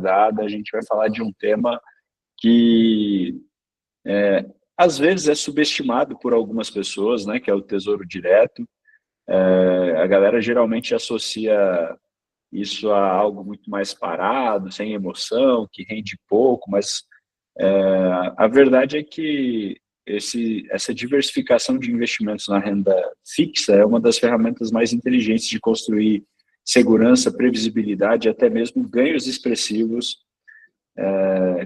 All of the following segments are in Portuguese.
A gente vai falar de um tema que às vezes é subestimado por algumas pessoas, né, que é o Tesouro Direto. A galera geralmente associa isso a algo muito mais parado, sem emoção, que rende pouco, mas a verdade é que essa diversificação de investimentos na renda fixa é uma das ferramentas mais inteligentes de construir segurança, previsibilidade e até mesmo ganhos expressivos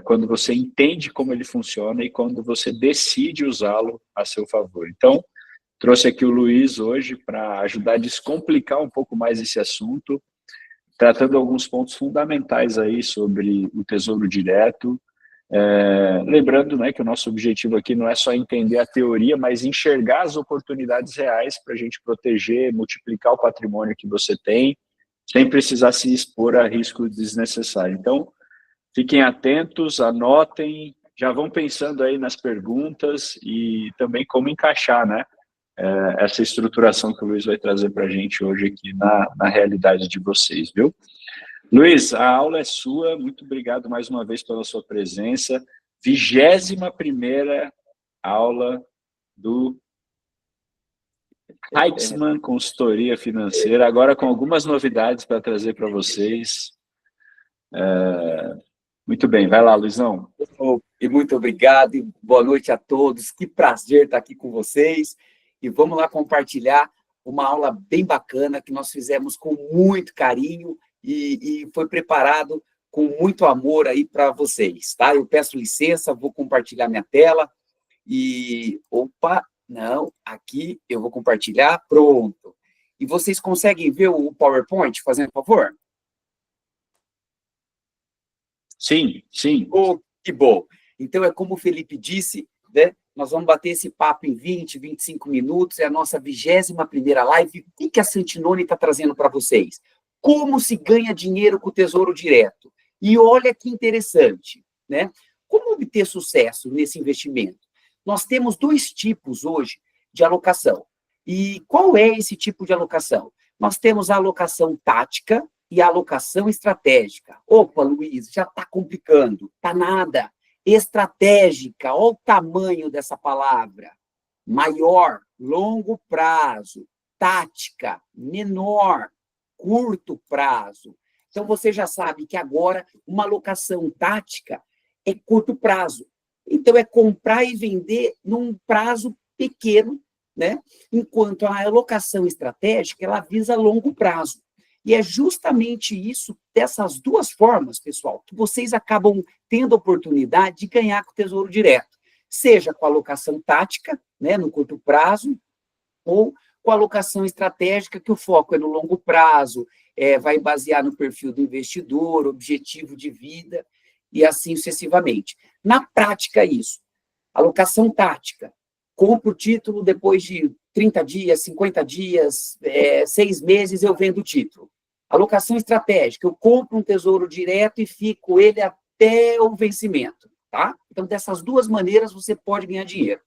quando você entende como ele funciona e quando você decide usá-lo a seu favor. Então, trouxe aqui o Luiz hoje para ajudar a descomplicar um pouco mais esse assunto, tratando alguns pontos fundamentais aí sobre o Tesouro Direto. Lembrando, né, que o nosso objetivo aqui não é só entender a teoria, mas enxergar as oportunidades reais para a gente proteger, multiplicar o patrimônio que você tem, sem precisar se expor a risco desnecessário. Então, fiquem atentos, anotem, já vão pensando aí nas perguntas e também como encaixar, né, essa estruturação que o Luiz vai trazer para a gente hoje aqui na realidade de vocês, viu? Luiz, a aula é sua, muito obrigado mais uma vez pela sua presença. 21ª aula do Heitzman Consultoria Financeira, agora com algumas novidades para trazer para vocês. Muito bem, vai lá, Luizão. E muito obrigado, e boa noite a todos. Que prazer estar aqui com vocês. E vamos lá compartilhar uma aula bem bacana que nós fizemos com muito carinho e foi preparado com muito amor aí para vocês, tá? Eu peço licença, vou compartilhar minha tela e... Opa, não, aqui eu vou compartilhar, pronto. E vocês conseguem ver o PowerPoint, fazendo favor? Sim, sim. Oh, que bom. Então, é como o Felipe disse, né? Nós vamos bater esse papo em 20, 25 minutos, é a nossa 21ª live. O que a Santinoni está trazendo para vocês? Como se ganha dinheiro com o Tesouro Direto? E olha que interessante, né? Como obter sucesso nesse investimento? Nós temos 2 tipos hoje de alocação. E qual é esse tipo de alocação? Nós temos a alocação tática e a alocação estratégica. Opa, Luiz, já está complicando. Tá nada. Estratégica, olha o tamanho dessa palavra. Maior, longo prazo. Tática, menor, curto prazo. Então, você já sabe que agora uma alocação tática é curto prazo. Então, é comprar e vender num prazo pequeno, né? Enquanto a alocação estratégica, ela visa longo prazo. E é justamente isso, dessas 2 formas, pessoal, que vocês acabam tendo a oportunidade de ganhar com o Tesouro Direto. Seja com a alocação tática, né, no curto prazo, ou com a alocação estratégica, que o foco é no longo prazo, vai basear no perfil do investidor, objetivo de vida, e assim sucessivamente. Na prática, isso. Alocação tática. Compro o título, depois de 30 dias, 50 dias, 6 meses, eu vendo o título. Alocação estratégica, eu compro um Tesouro Direto e fico ele até o vencimento, tá? Então, dessas 2 maneiras, você pode ganhar dinheiro.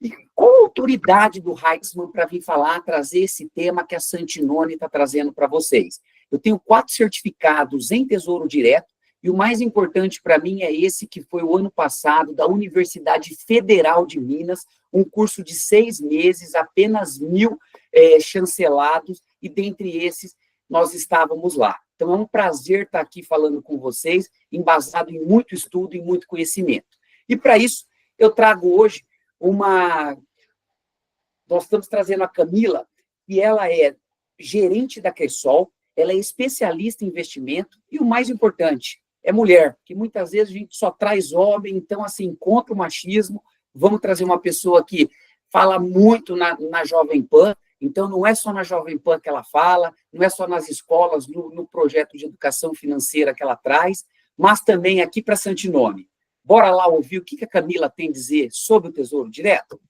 E qual a autoridade do Heitzman para vir falar, trazer esse tema que a Santinoni está trazendo para vocês? Eu tenho 4 certificados em Tesouro Direto, e o mais importante para mim é esse que foi o ano passado, da Universidade Federal de Minas, um curso de 6 meses, apenas 1.000 chancelados, e dentre esses, nós estávamos lá. Então, é um prazer estar aqui falando com vocês, embasado em muito estudo e muito conhecimento. E, para isso, eu trago hoje Nós estamos trazendo a Camila, e ela é gerente da Cressol, ela é especialista em investimento, e o mais importante, é mulher, que muitas vezes a gente só traz homem, então, assim, contra o machismo, vamos trazer uma pessoa que fala muito na Jovem Pan, então não é só na Jovem Pan que ela fala, não é só nas escolas, no projeto de educação financeira que ela traz, mas também aqui para Santinoni. Bora lá ouvir o que a Camila tem a dizer sobre o Tesouro Direto?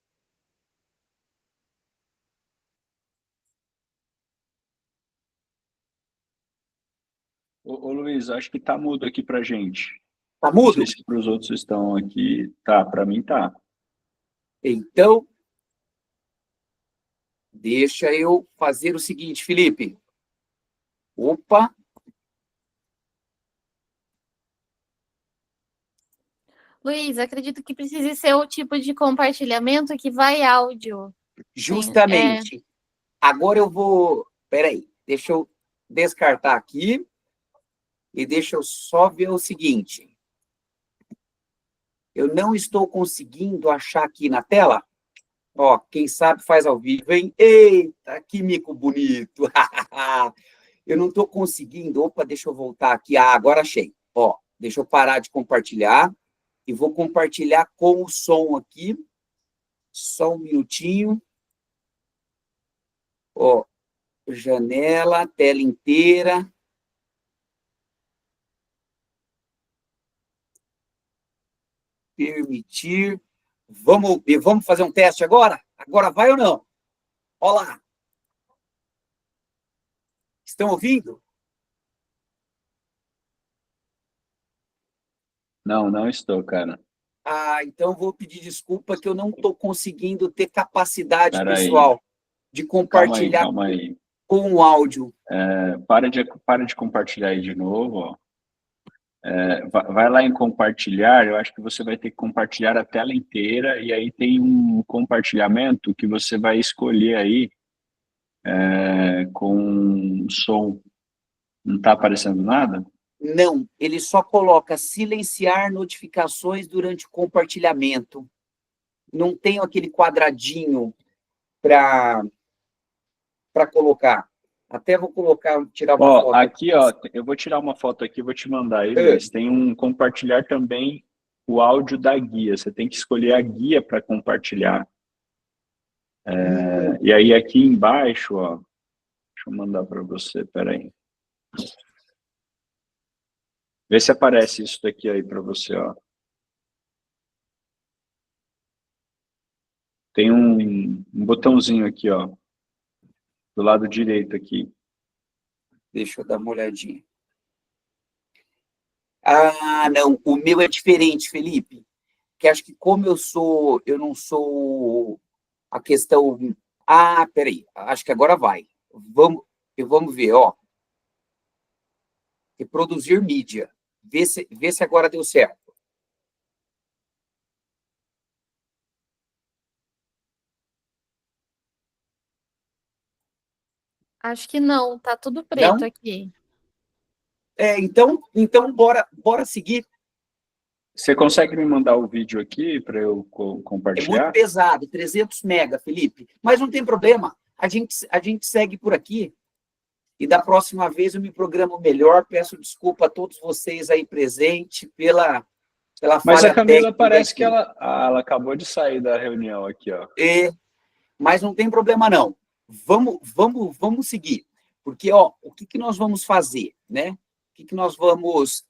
Ô Luiz, acho que está mudo aqui para a gente. Tá Não mudo? sei se para os outros estão aqui. Tá, para mim tá. Então, deixa eu fazer o seguinte, Felipe. Opa! Luiz, acredito que precise ser o tipo de compartilhamento que vai áudio. Justamente. Agora eu vou... Peraí, deixa eu descartar aqui e deixa eu só ver o seguinte. Eu não estou conseguindo achar aqui na tela. Ó, quem sabe faz ao vivo, hein? Eita, que mico bonito. Eu não estou conseguindo. Opa, deixa eu voltar aqui. Ah, agora achei. Ó, deixa eu parar de compartilhar e vou compartilhar com o som aqui. Só um minutinho. Ó, janela, tela inteira. Permitir. Vamos fazer um teste agora? Agora vai ou não? Olá. Estão ouvindo? Não, não estou, cara. Ah, então vou pedir desculpa que eu não estou conseguindo ter capacidade, Pera pessoal, aí. de compartilhar Calma aí. com o áudio. Para de compartilhar aí de novo, ó. Vai lá em compartilhar, eu acho que você vai ter que compartilhar a tela inteira e aí tem um compartilhamento que você vai escolher aí com som. Não está aparecendo nada? Não, ele só coloca silenciar notificações durante o compartilhamento. Não tem aquele quadradinho para colocar. Até vou tirar uma Ó, foto. aqui, ó, eu vou tirar uma foto aqui, vou te mandar aí, Luiz. Tem um compartilhar também o áudio da guia. Você tem que escolher a guia para compartilhar. E aí aqui embaixo, ó, deixa eu mandar para você, peraí. Vê se aparece isso daqui aí para você, ó. Tem um botãozinho aqui, ó, do lado direito aqui. Deixa eu dar uma olhadinha. Ah, não, o meu é diferente, Felipe. Que acho que como eu não sou a questão... Ah, peraí, acho que agora vai. Vamos ver, ó. Reproduzir mídia. Vê se agora deu certo. Acho que não, tá tudo preto Não? aqui. Então bora seguir. Você consegue me mandar o vídeo aqui para eu É compartilhar? muito pesado, 300 mega, Felipe. Mas não tem problema. A gente segue por aqui. E da próxima vez eu me programo melhor. Peço desculpa a todos vocês aí presentes pela Mas falha a Camila técnica parece que aqui. ela acabou de sair da reunião aqui, ó. Mas não tem problema, não. Vamos seguir. Porque, ó, o que nós vamos fazer, né? O que nós vamos...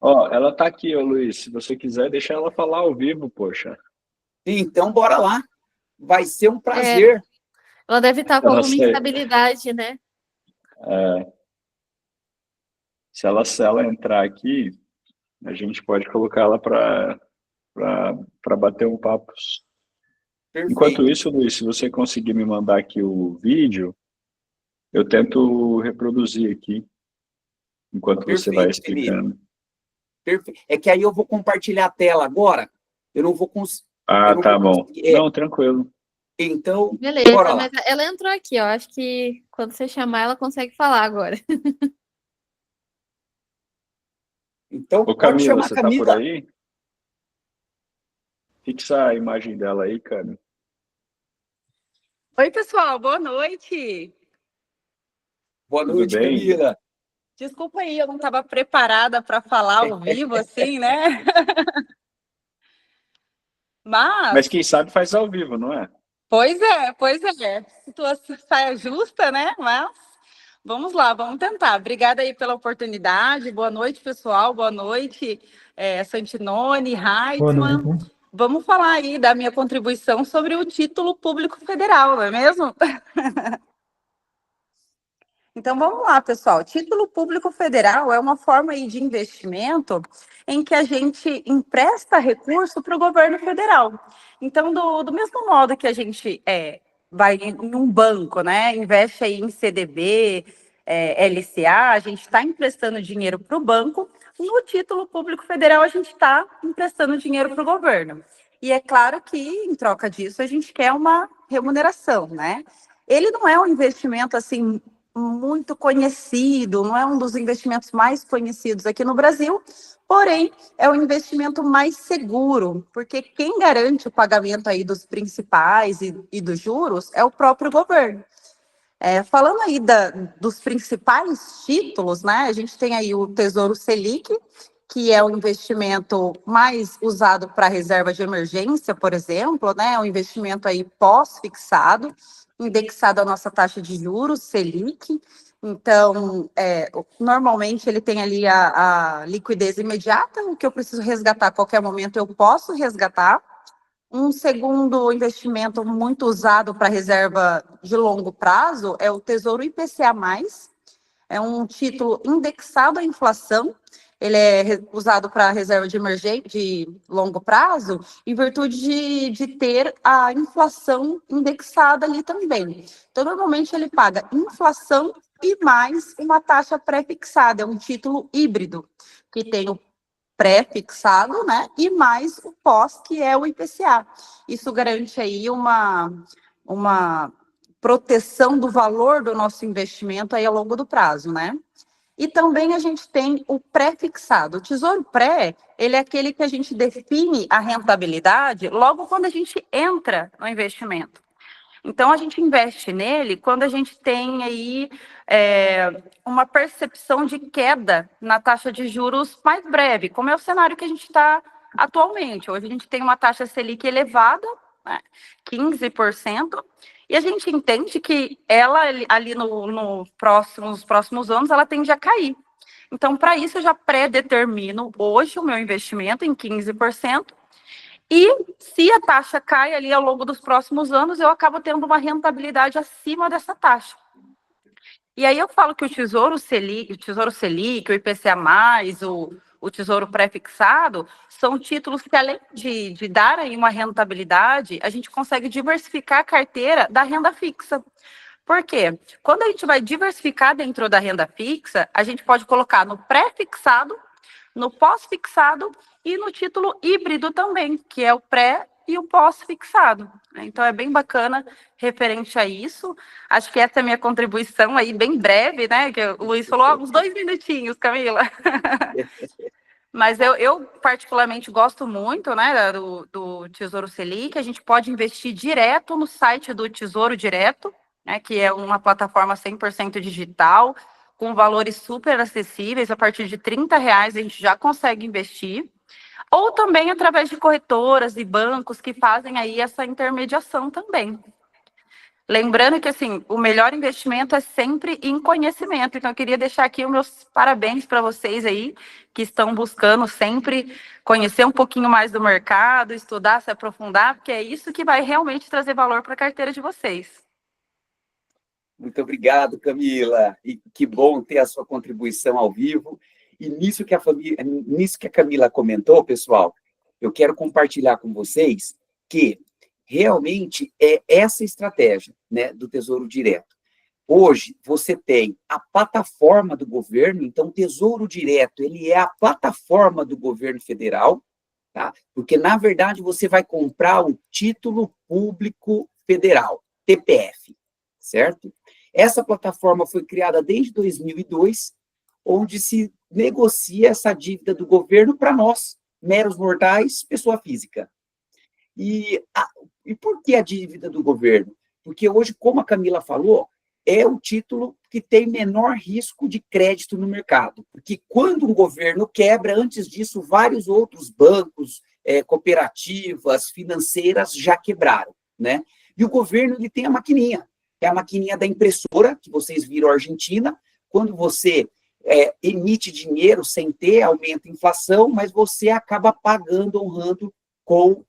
Ó, ela tá aqui, ô Luiz. Se você quiser, deixa ela falar ao vivo, poxa. Então, bora lá. Vai ser um prazer. Ela deve estar com alguma instabilidade, né? Se ela entrar aqui, a gente pode colocar ela para bater um papo. Perfeito. Enquanto isso, Luiz, se você conseguir me mandar aqui o vídeo, eu tento reproduzir aqui, enquanto você vai explicando. Perfeito. É que aí eu vou compartilhar a tela agora. Eu não vou conseguir... Tá bom. Não, tranquilo. Então, beleza, bora lá. mas ela entrou aqui, ó. Acho que quando você chamar, ela consegue falar agora. Então, Ô, pode chamar você a Camila. Tá por aí? Fixa a imagem dela aí, cara. Oi, pessoal, boa noite. Boa noite, Camila. Desculpa aí, eu não estava preparada para falar ao vivo, assim, né? Mas quem sabe faz ao vivo, não é? Pois é. Situação saia justa, né? Mas vamos lá, vamos tentar. Obrigada aí pela oportunidade. Boa noite, pessoal. Boa noite, Santinoni, Heitzmann. Vamos falar aí da minha contribuição sobre o título público federal, não é mesmo? Então, vamos lá, pessoal. Título público federal é uma forma aí de investimento em que a gente empresta recurso para o governo federal. Então, do mesmo modo que a gente vai em um banco, né, investe aí em CDB, LCA, a gente está emprestando dinheiro para o banco, no título público federal a gente está emprestando dinheiro para o governo. E é claro que, em troca disso, a gente quer uma remuneração, né? Ele não é um investimento, assim, muito conhecido, não é um dos investimentos mais conhecidos aqui no Brasil, porém, é o investimento mais seguro, porque quem garante o pagamento aí dos principais e dos juros é o próprio governo. Falando aí dos principais títulos, né? A gente tem aí o Tesouro Selic, que é o investimento mais usado para reserva de emergência, por exemplo, né? É um investimento aí pós-fixado, indexado à nossa taxa de juros, Selic. Então, normalmente ele tem ali a liquidez imediata, o que eu preciso resgatar a qualquer momento eu posso resgatar. Um segundo investimento muito usado para reserva de longo prazo é o Tesouro IPCA+, é um título indexado à inflação, ele é usado para reserva de emergência de longo prazo, em virtude de ter a inflação indexada ali também. Então, normalmente ele paga inflação e mais uma taxa pré-fixada, é um título híbrido, que tem o pré-fixado, né, e mais o pós, que é o IPCA. Isso garante aí uma proteção do valor do nosso investimento aí ao longo do prazo, né? E também a gente tem o pré-fixado. O Tesouro Pré, ele é aquele que a gente define a rentabilidade logo quando a gente entra no investimento. Então, a gente investe nele quando a gente tem aí uma percepção de queda na taxa de juros mais breve, como é o cenário que a gente está atualmente. Hoje a gente tem uma taxa Selic elevada, né, 15%, e a gente entende que ela, ali nos próximos anos, ela tende a cair. Então, para isso, eu já pré-determino hoje o meu investimento em 15%, e se a taxa cai ali ao longo dos próximos anos, eu acabo tendo uma rentabilidade acima dessa taxa. E aí eu falo que o Tesouro Selic, o IPCA+, o Tesouro Pré-fixado, são títulos que, além de dar aí uma rentabilidade, a gente consegue diversificar a carteira da renda fixa. Por quê? Quando a gente vai diversificar dentro da renda fixa, a gente pode colocar no pré-fixado, no pós-fixado e no título híbrido também, que é o pré e o pós-fixado. Então, é bem bacana referente a isso. Acho que essa é a minha contribuição aí, bem breve, né? Que o Luiz falou, uns 2 minutinhos, Camila. Mas eu particularmente gosto muito, né, do Tesouro Selic. A gente pode investir direto no site do Tesouro Direto, né, que é uma plataforma 100% digital, com valores super acessíveis. A partir de R$30 a gente já consegue investir. Ou também através de corretoras e bancos que fazem aí essa intermediação também. Lembrando que, assim, o melhor investimento é sempre em conhecimento. Então, eu queria deixar aqui os meus parabéns para vocês aí, que estão buscando sempre conhecer um pouquinho mais do mercado, estudar, se aprofundar, porque é isso que vai realmente trazer valor para a carteira de vocês. Muito obrigado, Camila. E que bom ter a sua contribuição ao vivo. E nisso que a Camila comentou, pessoal, eu quero compartilhar com vocês que realmente é essa estratégia, né, do Tesouro Direto. Hoje, você tem a plataforma do governo, então, o Tesouro Direto, ele é a plataforma do governo federal, tá? Porque, na verdade, você vai comprar o Título Público Federal, TPF, certo? Essa plataforma foi criada desde 2002, onde se negocia essa dívida do governo para nós, meros mortais, pessoa física. E por que a dívida do governo? Porque hoje, como a Camila falou, é o título que tem menor risco de crédito no mercado. Porque quando um governo quebra, antes disso, vários outros bancos, cooperativas, financeiras já quebraram, né? E o governo, ele tem a maquininha, que é a maquininha da impressora, que vocês viram a Argentina. Quando você emite dinheiro sem ter, aumenta a inflação, mas você acaba pagando, honrando com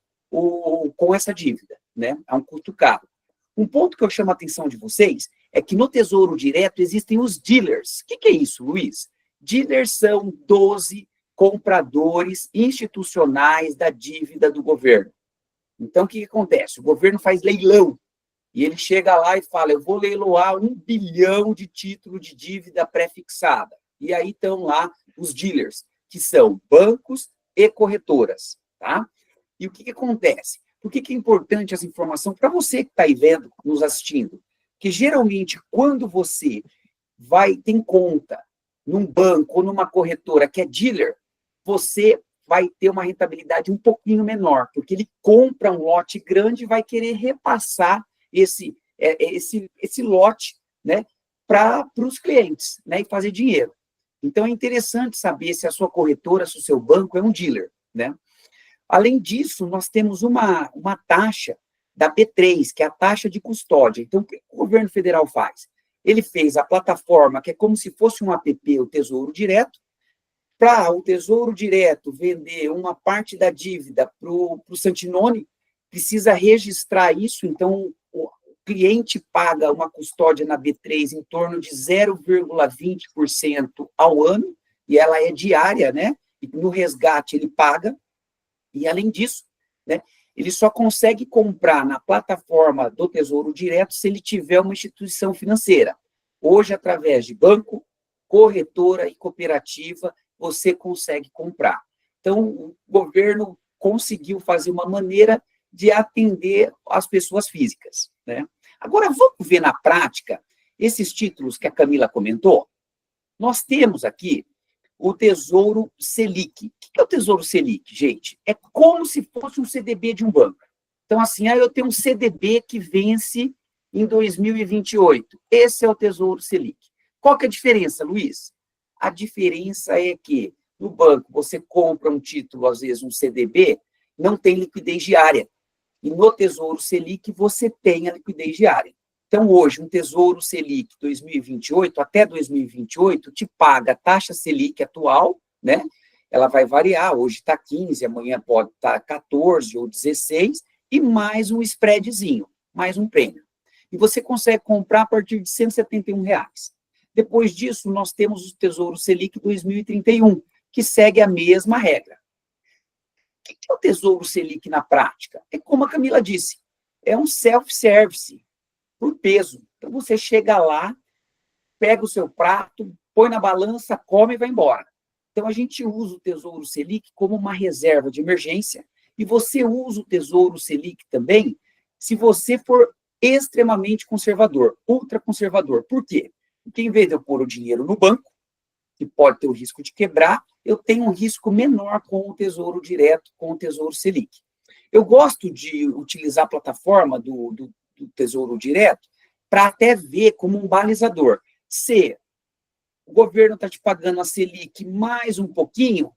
essa dívida, né? É um custo caro. Um ponto que eu chamo a atenção de vocês é que no Tesouro Direto existem os dealers. O que é isso, Luiz? Dealers são 12 compradores institucionais da dívida do governo. Então, o que acontece? O governo faz leilão e ele chega lá e fala, eu vou leiloar 1 bilhão de título de dívida pré-fixada. E aí estão lá os dealers, que são bancos e corretoras, tá? E o que acontece? Por que é importante essa informação para você que está aí vendo, nos assistindo? Que geralmente, quando você tem conta num banco ou numa corretora que é dealer, você vai ter uma rentabilidade um pouquinho menor, porque ele compra um lote grande e vai querer repassar esse lote, né, para os clientes, né, e fazer dinheiro. Então, é interessante saber se a sua corretora, se o seu banco é um dealer, né? Além disso, nós temos uma taxa da B3, que é a taxa de custódia. Então, o que o governo federal faz? Ele fez a plataforma, que é como se fosse um app, o Tesouro Direto, para o Tesouro Direto vender uma parte da dívida para o Santinoni, precisa registrar isso, então o cliente paga uma custódia na B3 em torno de 0,20% ao ano, e ela é diária, né? E no resgate ele paga. E, além disso, né, ele só consegue comprar na plataforma do Tesouro Direto se ele tiver uma instituição financeira. Hoje, através de banco, corretora e cooperativa, você consegue comprar. Então, o governo conseguiu fazer uma maneira de atender as pessoas físicas, né? Agora, vamos ver na prática esses títulos que a Camila comentou? Nós temos aqui o Tesouro Selic. O que é o Tesouro Selic, gente? É como se fosse um CDB de um banco. Então, assim, eu tenho um CDB que vence em 2028. Esse é o Tesouro Selic. Qual que é a diferença, Luiz? A diferença é que no banco você compra um título, às vezes um CDB, não tem liquidez diária. E no Tesouro Selic você tem a liquidez diária. Então, hoje, um Tesouro Selic 2028, até 2028, te paga a taxa Selic atual, né? Ela vai variar, hoje está 15, amanhã pode estar 14 ou 16, e mais um spreadzinho, mais um prêmio. E você consegue comprar a partir de R$ 171. Depois disso, nós temos o Tesouro Selic 2031, que segue a mesma regra. O que é o Tesouro Selic na prática? É como a Camila disse, é um self-service, por peso. Então, você chega lá, pega o seu prato, põe na balança, come e vai embora. Então, a gente usa o Tesouro Selic como uma reserva de emergência, e você usa o Tesouro Selic também se você for extremamente conservador, ultraconservador. Por quê? Porque, em vez de eu pôr o dinheiro no banco, que pode ter o risco de quebrar, eu tenho um risco menor com o Tesouro Direto, com o Tesouro Selic. Eu gosto de utilizar a plataforma do Tesouro Direto para até ver como um balizador. Se o governo está te pagando a Selic mais um pouquinho,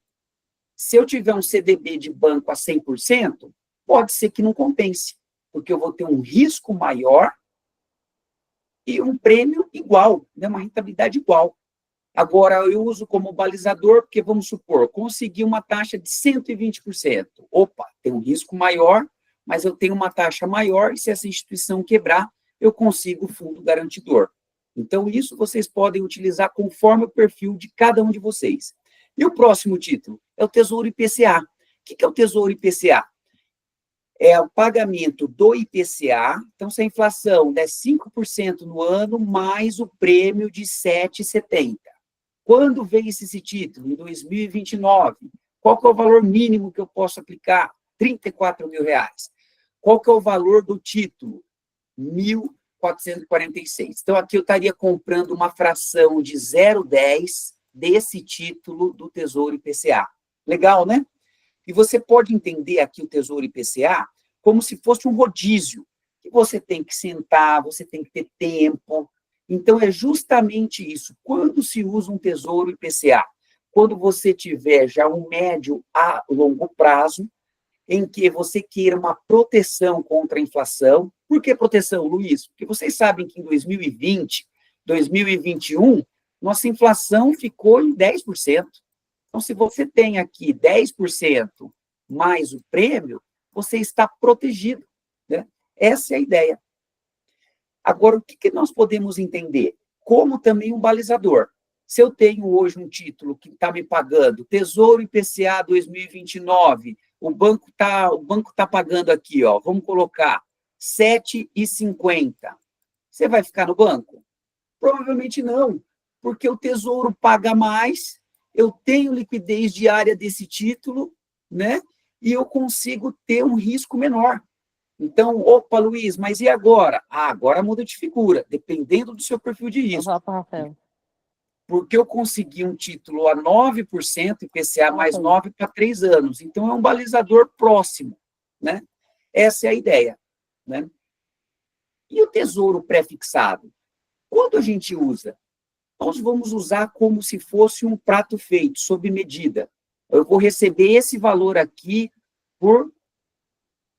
se eu tiver um CDB de banco a 100%, pode ser que não compense, porque eu vou ter um risco maior e um prêmio igual, né, uma rentabilidade igual. Agora, eu uso como balizador, porque, vamos supor, consegui uma taxa de 120%. Opa, tem um risco maior, mas eu tenho uma taxa maior, e se essa instituição quebrar, eu consigo o fundo garantidor. Então, isso vocês podem utilizar conforme o perfil de cada um de vocês. E o próximo título é o Tesouro IPCA. O que é o Tesouro IPCA? É o pagamento do IPCA, então, se a inflação der 5% no ano, mais o prêmio de 7,70. Quando vence esse título? Em 2029. Qual que é o valor mínimo que eu posso aplicar? R$ 34 mil. Qual que é o valor do título? 1.446. Então, aqui eu estaria comprando uma fração de 0,10 desse título do Tesouro IPCA. Legal, né? E você pode entender aqui o Tesouro IPCA como se fosse um rodízio, que você tem que sentar, você tem que ter tempo. Então, é justamente isso. Quando se usa um Tesouro IPCA? Quando você tiver já um médio a longo prazo, em que você queira uma proteção contra a inflação. Por que proteção, Luiz? Porque vocês sabem que em 2020, 2021, nossa inflação ficou em 10%. Então, se você tem aqui 10% mais o prêmio, você está protegido, né? Essa é a ideia. Agora, o que nós podemos entender? Como também um balizador. Se eu tenho hoje um título que está me pagando Tesouro IPCA 2029, o banco tá pagando aqui, ó, vamos colocar 7,50. Você vai ficar no banco? Provavelmente não, porque o Tesouro paga mais eu tenho liquidez diária desse título, né? E eu consigo ter um risco menor. Então, opa, Luiz, mas e agora? Ah, agora muda de figura, dependendo do seu perfil de risco. Porque eu consegui um título a 9%, IPCA mais 9 para 3 anos. Então, é um balizador próximo, né? Essa é a ideia, né? E o tesouro pré-fixado? Quando a gente usa? Nós vamos usar como se fosse um prato feito, sob medida. Eu vou receber esse valor aqui por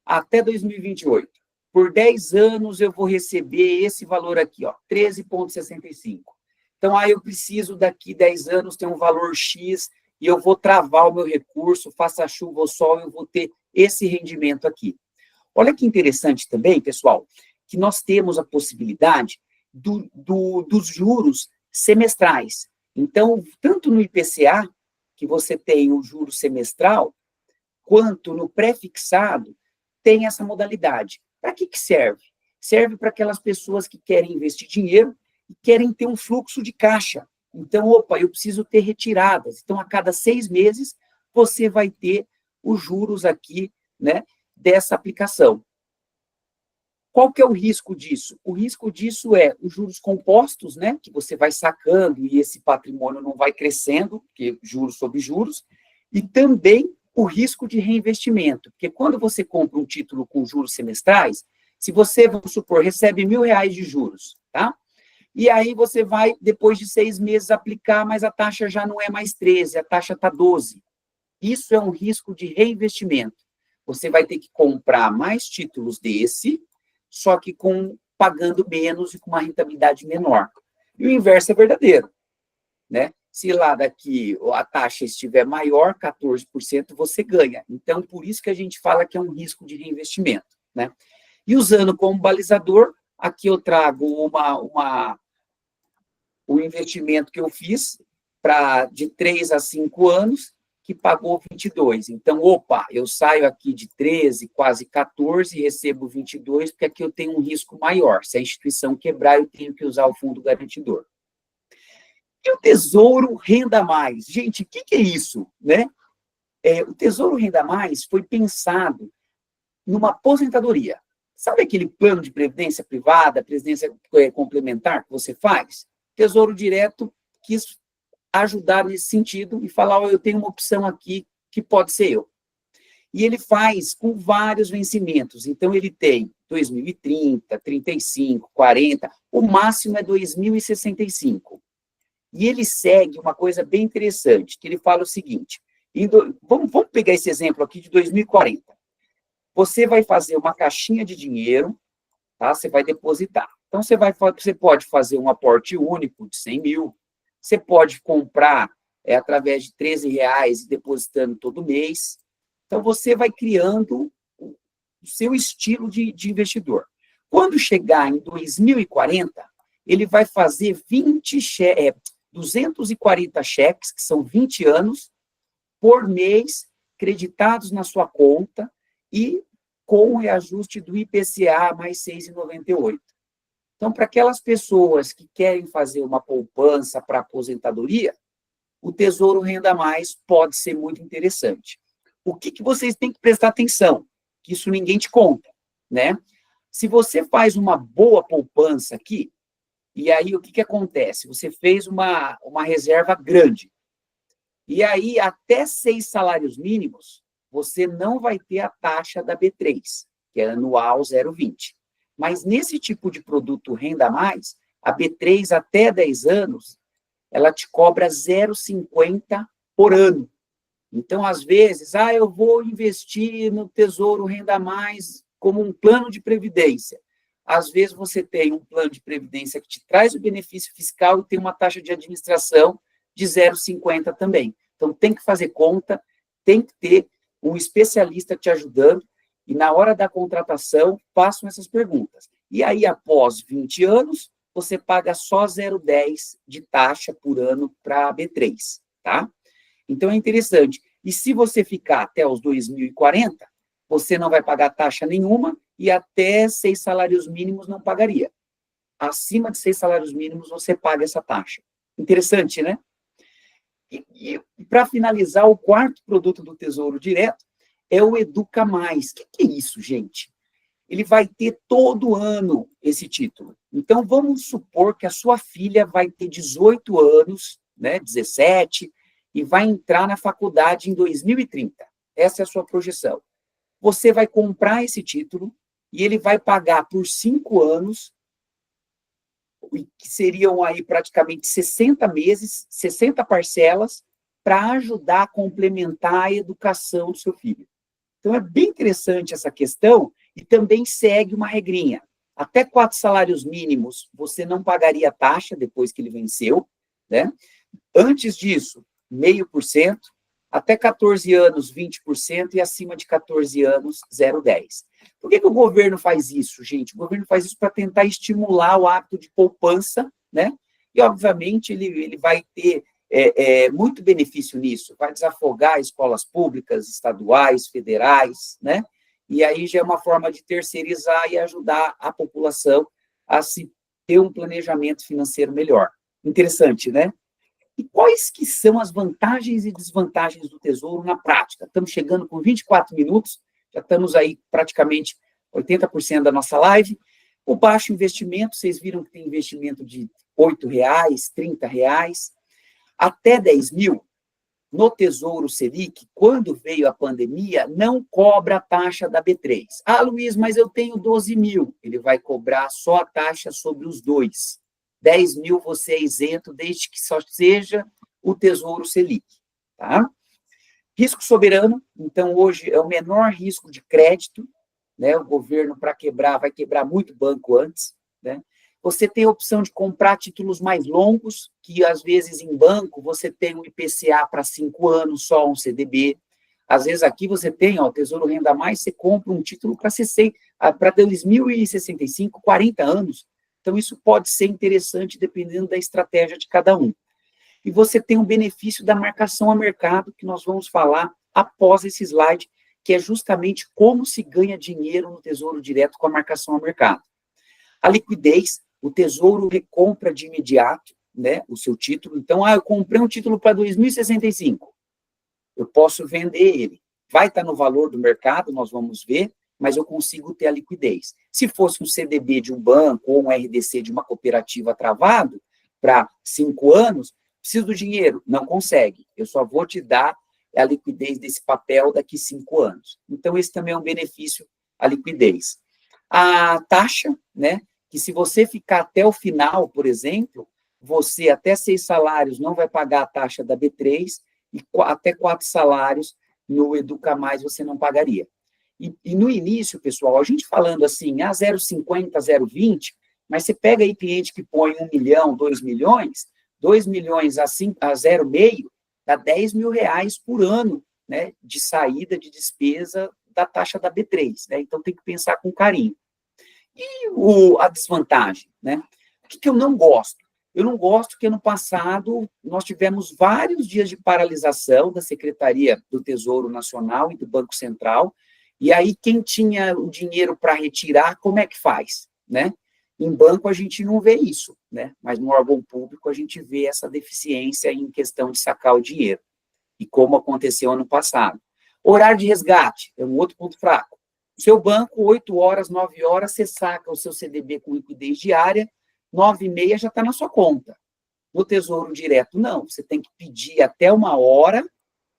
até 2028. Por 10 anos, eu vou receber esse valor aqui, ó, 13,65. Então, aí eu preciso, daqui 10 anos, ter um valor X, e eu vou travar o meu recurso, faça chuva ou sol, eu vou ter esse rendimento aqui. Olha que interessante também, pessoal, que nós temos a possibilidade dos juros semestrais. Então, tanto no IPCA, que você tem o juro semestral, quanto no pré-fixado, tem essa modalidade. Para que serve? Serve para aquelas pessoas que querem investir dinheiro e querem ter um fluxo de caixa. Então, opa, eu preciso ter retiradas. Então, a cada 6 meses, você vai ter os juros aqui, né, dessa aplicação. Qual que é o risco disso? O risco disso é os juros compostos, né, que você vai sacando e esse patrimônio não vai crescendo, porque juros sobre juros, e também o risco de reinvestimento, porque quando você compra um título com juros semestrais, se você, vamos supor, recebe R$1.000 de juros, tá? E aí você vai, depois de 6 meses, aplicar, mas a taxa já não é mais 13, a taxa está 12. Isso é um risco de reinvestimento. Você vai ter que comprar mais títulos desse, só que pagando menos e com uma rentabilidade menor. E o inverso é verdadeiro, né? Se lá daqui a taxa estiver maior, 14%, você ganha. Então, por isso que a gente fala que é um risco de reinvestimento, né? E usando como balizador, aqui eu trago o investimento que eu fiz de 3 a 5 anos, que pagou 22. Então, opa, eu saio aqui de 13, quase 14, e recebo 22, porque aqui eu tenho um risco maior. Se a instituição quebrar, eu tenho que usar o fundo garantidor. E o Tesouro Renda Mais? Gente, o que é isso, né? O Tesouro Renda Mais foi pensado numa aposentadoria. Sabe aquele plano de previdência privada, previdência complementar que você faz? Tesouro Direto quis ajudar nesse sentido e falar, eu tenho uma opção aqui que pode ser eu. E ele faz com vários vencimentos. Então, ele tem 2030, 35, 40, o máximo é 2065. E ele segue uma coisa bem interessante, que ele fala o seguinte, vamos pegar esse exemplo aqui de 2040. Você vai fazer uma caixinha de dinheiro, tá? Você vai depositar. Então, você pode fazer um aporte único de 100 mil, você pode comprar através de R$13 e depositando todo mês. Então, você vai criando o seu estilo de investidor. Quando chegar em 2040, ele vai fazer 240 cheques, que são 20 anos, por mês, creditados na sua conta e com o reajuste do IPCA mais 6,98. Então, para aquelas pessoas que querem fazer uma poupança para aposentadoria, o Tesouro Renda Mais pode ser muito interessante. O que vocês têm que prestar atenção? Que isso ninguém te conta, né? Se você faz uma boa poupança aqui, e aí o que acontece? Você fez uma reserva grande. E aí, até 6 salários mínimos, você não vai ter a taxa da B3, que é anual 0,20. Mas nesse tipo de produto Renda Mais, a B3 até 10 anos, ela te cobra 0,50 por ano. Então, às vezes, eu vou investir no Tesouro Renda Mais como um plano de previdência. Às vezes, você tem um plano de previdência que te traz o benefício fiscal e tem uma taxa de administração de 0,50 também. Então, tem que fazer conta, tem que ter um especialista te ajudando, e na hora da contratação, façam essas perguntas. E aí, após 20 anos, você paga só 0,10 de taxa por ano para a B3, tá? Então, é interessante. E se você ficar até os 2040, você não vai pagar taxa nenhuma e até 6 salários mínimos não pagaria. Acima de 6 salários mínimos, você paga essa taxa. Interessante, né? E para finalizar, o quarto produto do Tesouro Direto é o Educa Mais. O que é isso, gente? Ele vai ter todo ano esse título. Então, vamos supor que a sua filha vai ter 18 anos, né, 17, e vai entrar na faculdade em 2030. Essa é a sua projeção. Você vai comprar esse título e ele vai pagar por 5 anos, que seriam aí praticamente 60 meses, 60 parcelas, para ajudar a complementar a educação do seu filho. Então, é bem interessante essa questão e também segue uma regrinha. Até 4 salários mínimos, você não pagaria taxa depois que ele venceu, né? Antes disso, 0,5%, até 14 anos, 20%, e acima de 14 anos, 0,10%. Por que o governo faz isso, gente? O governo faz isso para tentar estimular o hábito de poupança, né? E, obviamente, ele vai ter muito benefício nisso, vai desafogar escolas públicas, estaduais, federais, né? E aí já é uma forma de terceirizar e ajudar a população a se ter um planejamento financeiro melhor. Interessante, né? E quais que são as vantagens e desvantagens do Tesouro na prática? Estamos chegando com 24 minutos, já estamos aí praticamente 80% da nossa live. O baixo investimento, vocês viram que tem investimento de R$ 8,00, R$ 30,00, até 10 mil. No Tesouro Selic, quando veio a pandemia, não cobra a taxa da B3. Ah, Luiz, mas eu tenho 12 mil. Ele vai cobrar só a taxa sobre os dois. 10 mil você é isento, desde que só seja o Tesouro Selic. Tá? Risco soberano, então hoje é o menor risco de crédito, né? O governo, para quebrar, vai quebrar muito banco antes, né? Você tem a opção de comprar títulos mais longos, que às vezes em banco você tem um IPCA para 5 anos, só um CDB. Às vezes aqui você tem, ó, Tesouro Renda Mais, você compra um título para 2065, 40 anos. Então, isso pode ser interessante dependendo da estratégia de cada um. E você tem o benefício da marcação a mercado, que nós vamos falar após esse slide, que é justamente como se ganha dinheiro no Tesouro Direto com a marcação a mercado. A liquidez, o Tesouro recompra de imediato, né, o seu título. Então, eu comprei um título para 2065. Eu posso vender ele. Vai estar no valor do mercado, nós vamos ver, mas eu consigo ter a liquidez. Se fosse um CDB de um banco ou um RDC de uma cooperativa travado para 5 anos, preciso do dinheiro. Não consegue. Eu só vou te dar a liquidez desse papel daqui 5 anos. Então, esse também é um benefício, a liquidez. A taxa, né, que se você ficar até o final, por exemplo, você até 6 salários não vai pagar a taxa da B3 e até 4 salários no Educa Mais você não pagaria. E no início, pessoal, a gente falando assim, 0,50, 0,20, mas você pega aí cliente que põe 1 milhão, 2 milhões, 2 milhões a 0,5, dá 10 mil reais por ano, né, de saída de despesa da taxa da B3, né? Então tem que pensar com carinho. E a desvantagem, né? O que eu não gosto? Eu não gosto que ano passado nós tivemos vários dias de paralisação da Secretaria do Tesouro Nacional e do Banco Central, e aí quem tinha o dinheiro para retirar, como é que faz, né? Em banco a gente não vê isso, né? Mas no órgão público a gente vê essa deficiência em questão de sacar o dinheiro, e como aconteceu ano passado. Horário de resgate é um outro ponto fraco. Seu banco, 8 horas, 9 horas, você saca o seu CDB com liquidez diária, 9h30 já está na sua conta. No Tesouro Direto, não. Você tem que pedir até 1 hora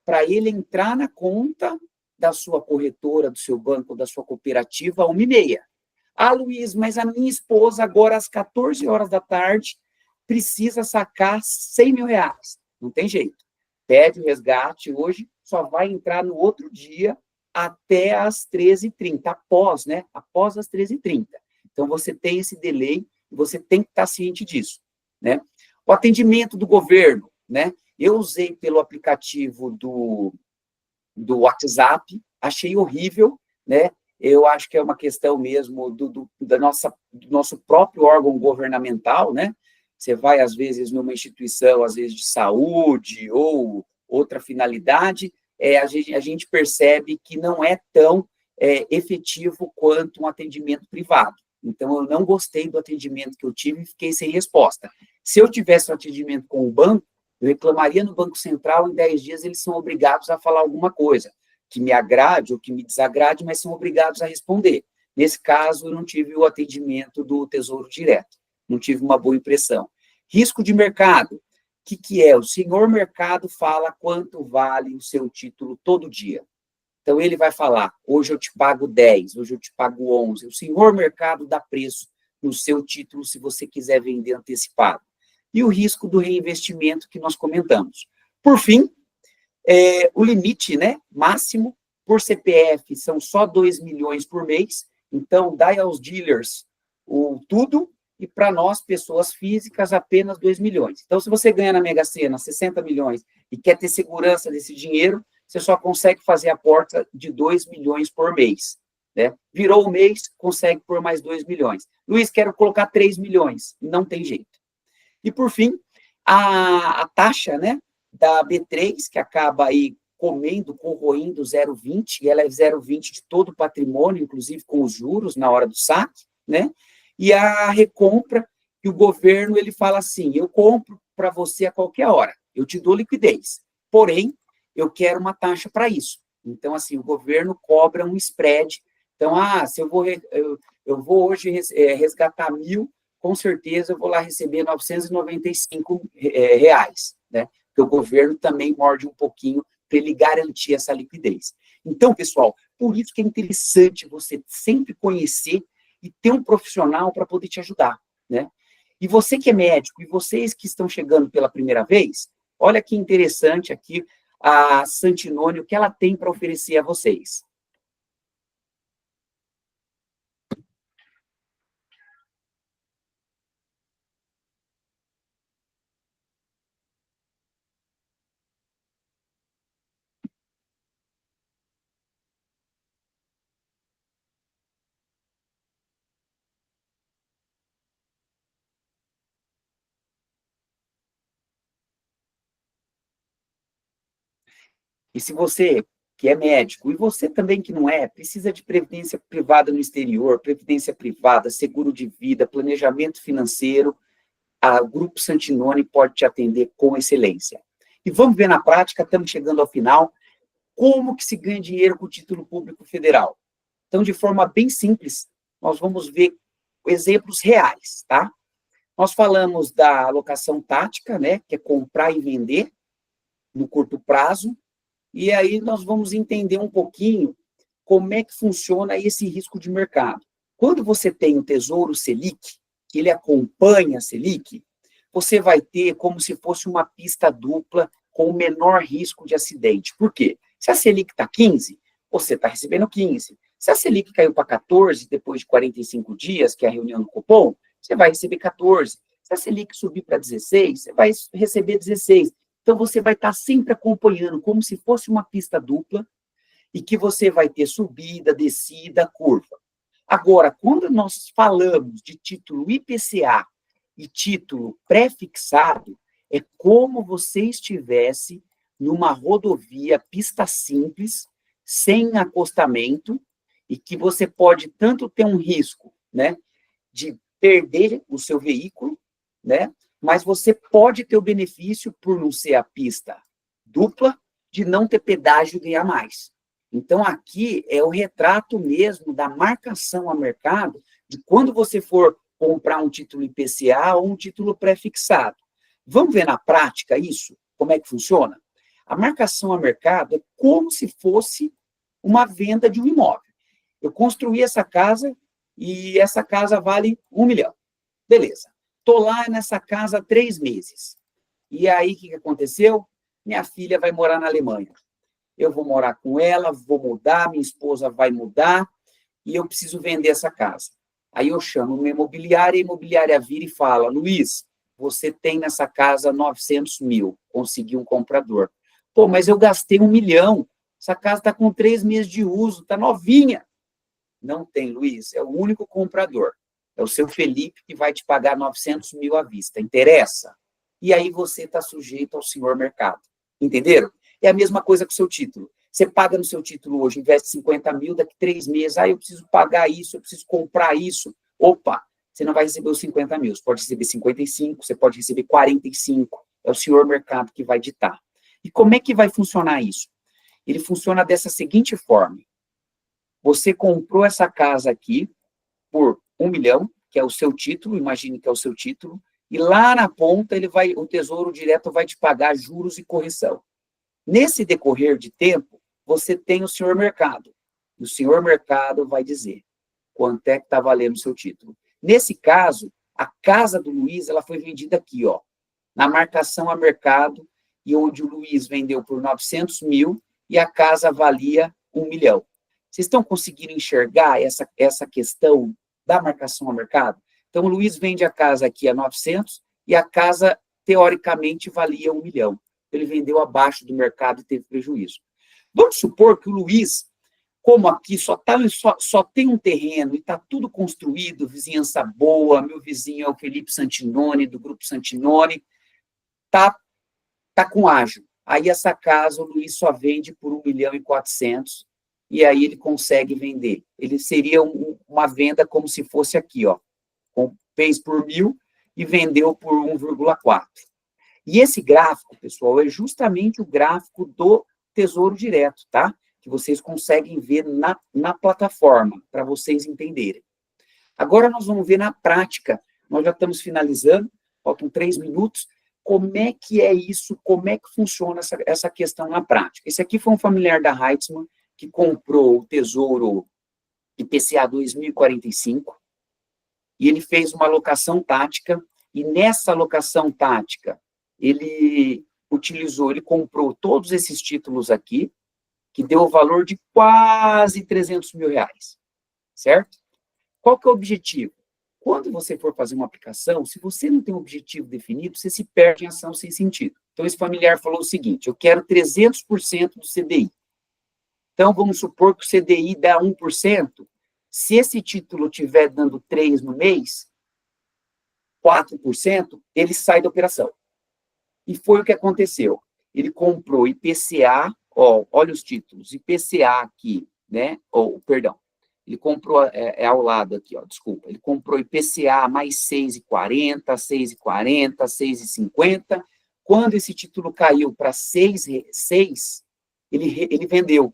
para ele entrar na conta da sua corretora, do seu banco, da sua cooperativa, 1h30. Ah, Luiz, mas a minha esposa agora, às 14 horas da tarde, precisa sacar 100 mil reais. Não tem jeito. Pede o resgate hoje, só vai entrar no outro dia, até às 13h30, após, né? Após as 13h30. Então, você tem esse delay, e você tem que estar ciente disso, né? O atendimento do governo, né? Eu usei pelo aplicativo do WhatsApp, achei horrível, né? Eu acho que é uma questão mesmo do nosso próprio órgão governamental, né? Você vai, às vezes, numa instituição, às vezes, de saúde ou outra finalidade, a gente percebe que não é tão efetivo quanto um atendimento privado. Então, eu não gostei do atendimento que eu tive e fiquei sem resposta. Se eu tivesse um atendimento com o banco, Eu reclamaria no Banco Central, em 10 dias eles são obrigados a falar alguma coisa, que me agrade ou que me desagrade, mas são obrigados a responder. Nesse caso, eu não tive o atendimento do Tesouro Direto, não tive uma boa impressão. Risco de mercado, o que é? O senhor mercado fala quanto vale o seu título todo dia. Então, ele vai falar, hoje eu te pago 10, hoje eu te pago 11. O senhor mercado dá preço no seu título se você quiser vender antecipado. E o risco do reinvestimento que nós comentamos. Por fim, o limite, né, máximo por CPF são só 2 milhões por mês, então dá aos dealers o tudo, e para nós, pessoas físicas, apenas 2 milhões. Então, se você ganha na Mega Sena 60 milhões e quer ter segurança desse dinheiro, você só consegue fazer a aporte de 2 milhões por mês. Né? Virou o mês, consegue por mais 2 milhões. Luiz, quero colocar 3 milhões. Não tem jeito. E, por fim, a taxa, né, da B3, que acaba aí corroindo 0,20, e ela é 0,20 de todo o patrimônio, inclusive com os juros na hora do saque, né? E a recompra, que o governo ele fala assim, eu compro para você a qualquer hora, eu te dou liquidez, porém, eu quero uma taxa para isso. Então, assim, o governo cobra um spread. Então, se eu vou hoje resgatar 1.000, com certeza eu vou lá receber 995 reais, né? Porque o governo também morde um pouquinho para ele garantir essa liquidez. Então, pessoal, por isso que é interessante você sempre conhecer e ter um profissional para poder te ajudar, né? E você que é médico, e vocês que estão chegando pela primeira vez, olha que interessante aqui a Santinoni, o que ela tem para oferecer a vocês. E se você que é médico, e você também que não é, precisa de previdência privada no exterior, previdência privada, seguro de vida, planejamento financeiro, o Grupo Santinoni pode te atender com excelência. E vamos ver na prática, estamos chegando ao final, como que se ganha dinheiro com o título público federal. Então, de forma bem simples, nós vamos ver exemplos reais, tá? Nós falamos da alocação tática, né, que é comprar e vender no curto prazo, e aí nós vamos entender um pouquinho como é que funciona esse risco de mercado. Quando você tem o Tesouro Selic, que ele acompanha a Selic, você vai ter como se fosse uma pista dupla com o menor risco de acidente. Por quê? Se a Selic está 15, você está recebendo 15. Se a Selic caiu para 14 depois de 45 dias, que é a reunião do Copom, você vai receber 14. Se a Selic subir para 16, você vai receber 16. Então, você vai estar sempre acompanhando como se fosse uma pista dupla e que você vai ter subida, descida, curva. Agora, quando nós falamos de título IPCA e título pré-fixado, é como você estivesse numa rodovia, pista simples, sem acostamento, e que você pode tanto ter um risco, né, de perder o seu veículo, né, mas você pode ter o benefício, por não ser a pista dupla, de não ter pedágio e ganhar mais. Então, aqui é o retrato mesmo da marcação a mercado de quando você for comprar um título IPCA ou um título pré-fixado. Vamos ver na prática isso? Como é que funciona? A marcação a mercado é como se fosse uma venda de um imóvel. Eu construí essa casa e essa casa vale 1 milhão. Beleza. Estou lá nessa casa há 3 meses. E aí, o que aconteceu? Minha filha vai morar na Alemanha. Eu vou morar com ela, vou mudar, minha esposa vai mudar, e eu preciso vender essa casa. Aí eu chamo uma imobiliária, a imobiliária vira e fala, Luiz, você tem nessa casa 900 mil, consegui um comprador. Pô, mas eu gastei 1 milhão, essa casa está com 3 meses de uso, está novinha. Não tem, Luiz, é o único comprador. É o seu Felipe que vai te pagar 900 mil à vista. Interessa? E aí você está sujeito ao senhor mercado. Entenderam? É a mesma coisa com o seu título. Você paga no seu título hoje, investe 50 mil, daqui 3 meses, eu preciso pagar isso, eu preciso comprar isso. Opa, você não vai receber os 50 mil, você pode receber 55, você pode receber 45, é o senhor mercado que vai ditar. E como é que vai funcionar isso? Ele funciona dessa seguinte forma. Você comprou essa casa aqui por 1 milhão, que é o seu título, imagine que é o seu título, e lá na ponta o Tesouro Direto vai te pagar juros e correção. Nesse decorrer de tempo, você tem o senhor mercado. E o senhor mercado vai dizer quanto é que está valendo o seu título. Nesse caso, a casa do Luiz, ela foi vendida aqui, ó, na marcação a mercado, e onde o Luiz vendeu por 900 mil e a casa valia 1 milhão. Vocês estão conseguindo enxergar essa questão da marcação a mercado? Então, o Luiz vende a casa aqui a 900 e a casa, teoricamente, valia 1 milhão. Ele vendeu abaixo do mercado e teve prejuízo. Vamos supor que o Luiz, como aqui só tem um terreno e está tudo construído, vizinhança boa, meu vizinho é o Felipe Santinoni, do Grupo Santinoni, tá com ágio. Aí essa casa o Luiz só vende por 1 milhão e 400, e aí ele consegue vender. Ele seria uma venda como se fosse aqui, ó. Fez por 1.000 e vendeu por 1,4. E esse gráfico, pessoal, é justamente o gráfico do Tesouro Direto, tá? Que vocês conseguem ver na plataforma, para vocês entenderem. Agora nós vamos ver na prática. Nós já estamos finalizando, faltam 3 minutos. Como é que é isso? Como é que funciona essa questão na prática? Esse aqui foi um familiar da Heitzmann, que comprou o Tesouro IPCA 2045, e ele fez uma alocação tática, e nessa alocação tática, ele comprou todos esses títulos aqui, que deu o valor de quase 300 mil reais, certo? Qual que é o objetivo? Quando você for fazer uma aplicação, se você não tem um objetivo definido, você se perde em ação sem sentido. Então, esse familiar falou o seguinte, eu quero 300% do CDI. Então, vamos supor que o CDI dá 1%, se esse título estiver dando 3 no mês, 4%, ele sai da operação. E foi o que aconteceu. Ele comprou IPCA, ó, olha os títulos, IPCA aqui, né? Perdão, ele comprou, ao lado aqui, ó, desculpa, ele comprou IPCA mais 6,40, 6,40, 6,50. Quando esse título caiu para 6, ele vendeu,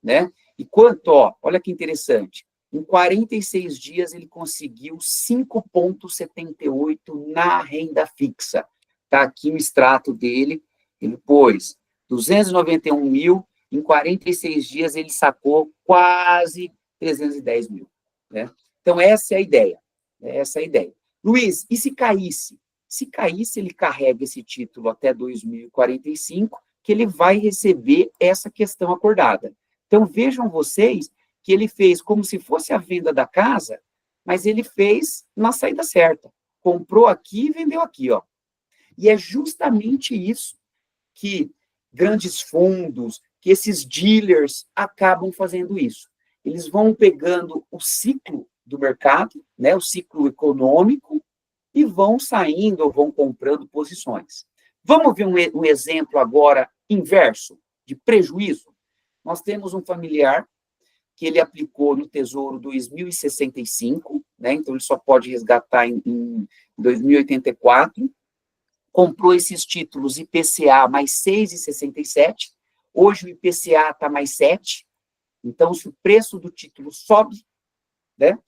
né? E quanto, ó, olha que interessante, em 46 dias ele conseguiu 5,78 na renda fixa. Está aqui o extrato dele, ele pôs 291 mil, em 46 dias ele sacou quase 310 mil. Né? Então, essa é a ideia. Essa é a ideia. Luiz, e se caísse? Se caísse, ele carrega esse título até 2045, que ele vai receber essa questão acordada. Então, vejam vocês que ele fez como se fosse a venda da casa, mas ele fez na saída certa. Comprou aqui e vendeu aqui, ó. E é justamente isso que grandes fundos, que esses dealers acabam fazendo isso. Eles vão pegando o ciclo do mercado, né, o ciclo econômico, e vão saindo ou vão comprando posições. Vamos ver um exemplo agora inverso, de prejuízo? Nós temos um familiar que ele aplicou no Tesouro 2065, né, então ele só pode resgatar em 2084, comprou esses títulos IPCA mais 6,67, hoje o IPCA está mais 7, então se o preço do título sobe, né,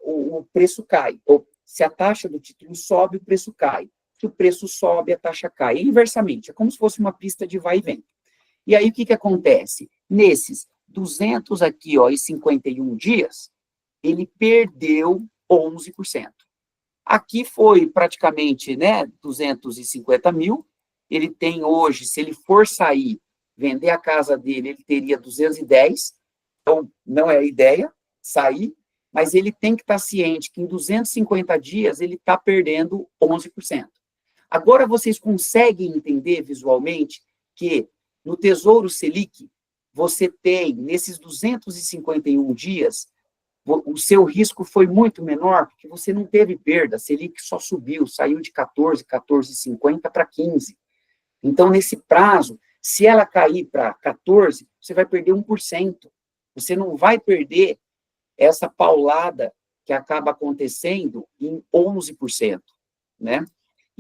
o preço cai, ou se a taxa do título sobe, o preço cai, se o preço sobe, a taxa cai, e inversamente, é como se fosse uma pista de vai e vem. E aí o que acontece? Nesses 200 aqui, ó, e 51 dias, ele perdeu 11%. Aqui foi praticamente, né, 250 mil, ele tem hoje, se ele for sair, vender a casa dele, ele teria 210, então não é a ideia, sair, mas ele tem que estar ciente que em 250 dias ele está perdendo 11%. Agora vocês conseguem entender visualmente que no Tesouro Selic, você tem, nesses 251 dias, o seu risco foi muito menor, porque você não teve perda, a Selic só subiu, saiu de 14, 14,50 para 15. Então, nesse prazo, se ela cair para 14, você vai perder 1%. Você não vai perder essa paulada que acaba acontecendo em 11%, né?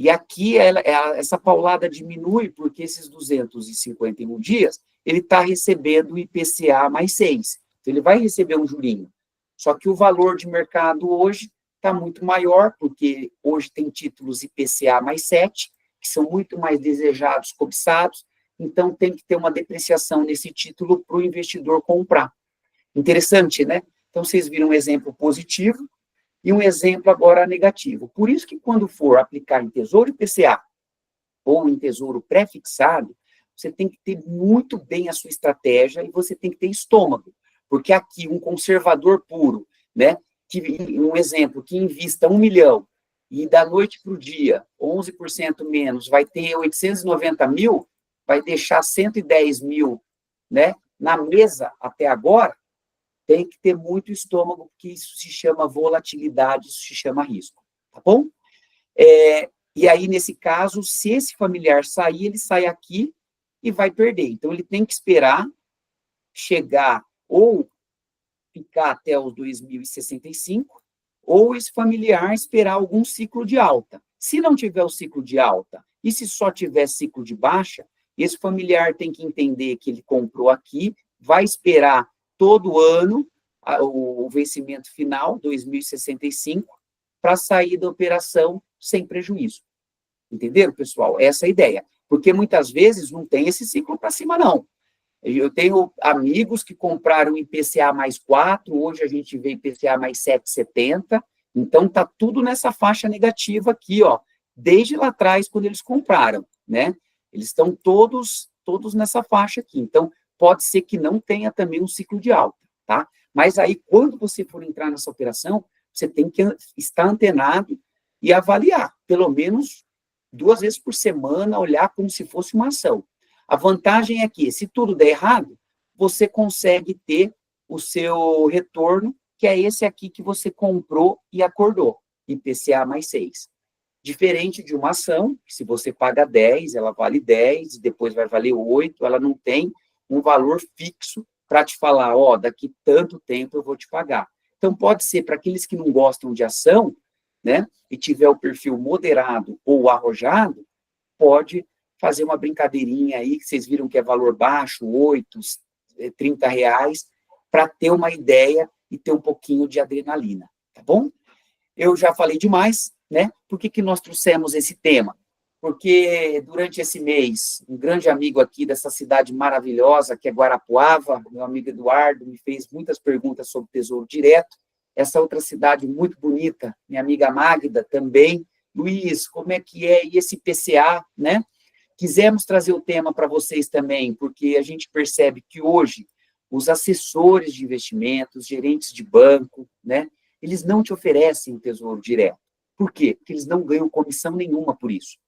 E aqui essa paulada diminui porque esses 251 dias ele está recebendo o IPCA mais 6. Então, ele vai receber um jurinho. Só que o valor de mercado hoje está muito maior, porque hoje tem títulos IPCA mais 7, que são muito mais desejados, cobiçados, então tem que ter uma depreciação nesse título para o investidor comprar. Interessante, né? Então, vocês viram um exemplo positivo e um exemplo agora negativo. Por isso que quando for aplicar em Tesouro IPCA ou em Tesouro pré-fixado, você tem que ter muito bem a sua estratégia e você tem que ter estômago, porque aqui um conservador puro, né, um exemplo, que invista 1 milhão e da noite para o dia, 11% menos, vai ter 890 mil, vai deixar 110 mil, né, na mesa até agora, tem que ter muito estômago, porque isso se chama volatilidade, isso se chama risco, tá bom? E aí, nesse caso, se esse familiar sair, ele sai aqui e vai perder. Então, ele tem que esperar chegar ou ficar até os 2065, ou esse familiar esperar algum ciclo de alta. Se não tiver o ciclo de alta, e se só tiver ciclo de baixa, esse familiar tem que entender que ele comprou aqui, vai esperar todo ano o vencimento final, 2065, para sair da operação sem prejuízo. Entenderam, pessoal? Essa é a ideia. Porque muitas vezes não tem esse ciclo para cima, não. Eu tenho amigos que compraram IPCA mais 4, hoje a gente vê IPCA mais 7,70, então está tudo nessa faixa negativa aqui, ó, desde lá atrás, quando eles compraram, né? Eles estão todos nessa faixa aqui. Então, pode ser que não tenha também um ciclo de alta, tá? Mas aí, quando você for entrar nessa operação, você tem que estar antenado e avaliar, pelo menos 2 vezes por semana, olhar como se fosse uma ação. A vantagem é que, se tudo der errado, você consegue ter o seu retorno, que é esse aqui que você comprou e acordou, IPCA mais 6. Diferente de uma ação, que se você paga 10, ela vale 10, e depois vai valer 8, ela não tem um valor fixo para te falar, ó, daqui tanto tempo eu vou te pagar. Então, pode ser para aqueles que não gostam de ação, né, e tiver o perfil moderado ou arrojado, pode fazer uma brincadeirinha aí, que vocês viram que é valor baixo, 8, 30 reais, para ter uma ideia e ter um pouquinho de adrenalina, tá bom? Eu já falei demais, né? Por que nós trouxemos esse tema? Porque durante esse mês, um grande amigo aqui dessa cidade maravilhosa, que é Guarapuava, meu amigo Eduardo, me fez muitas perguntas sobre Tesouro Direto. Essa outra cidade muito bonita, minha amiga Magda também. Luiz, como é que é? E esse PCA, né? Quisemos trazer o tema para vocês também, porque a gente percebe que hoje os assessores de investimentos, gerentes de banco, né? Eles não te oferecem o Tesouro Direto. Por quê? Porque eles não ganham comissão nenhuma por isso.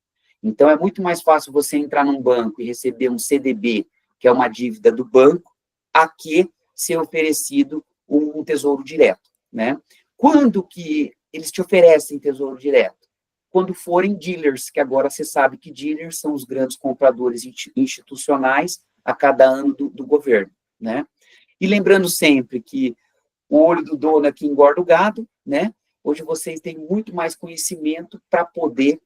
Então, é muito mais fácil você entrar num banco e receber um CDB, que é uma dívida do banco, a que ser oferecido um Tesouro Direto, né? Quando que eles te oferecem Tesouro Direto? Quando forem dealers, que agora você sabe que dealers são os grandes compradores institucionais a cada ano do governo, né? E lembrando sempre que o olho do dono é que engorda o gado, né? Hoje vocês têm muito mais conhecimento para poder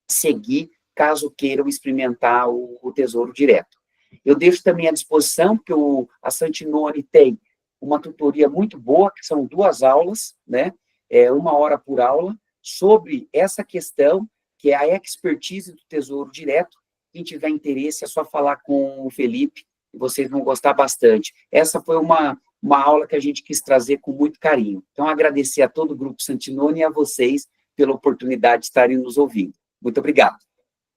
seguir, caso queiram experimentar o Tesouro Direto. Eu deixo também à disposição, porque a Santinoni tem uma tutoria muito boa, que são 2 aulas, né? 1 hora por aula, sobre essa questão, que é a expertise do Tesouro Direto. Quem tiver interesse, é só falar com o Felipe, e vocês vão gostar bastante. Essa foi uma aula que a gente quis trazer com muito carinho. Então, agradecer a todo o Grupo Santinoni e a vocês pela oportunidade de estarem nos ouvindo. Muito obrigado.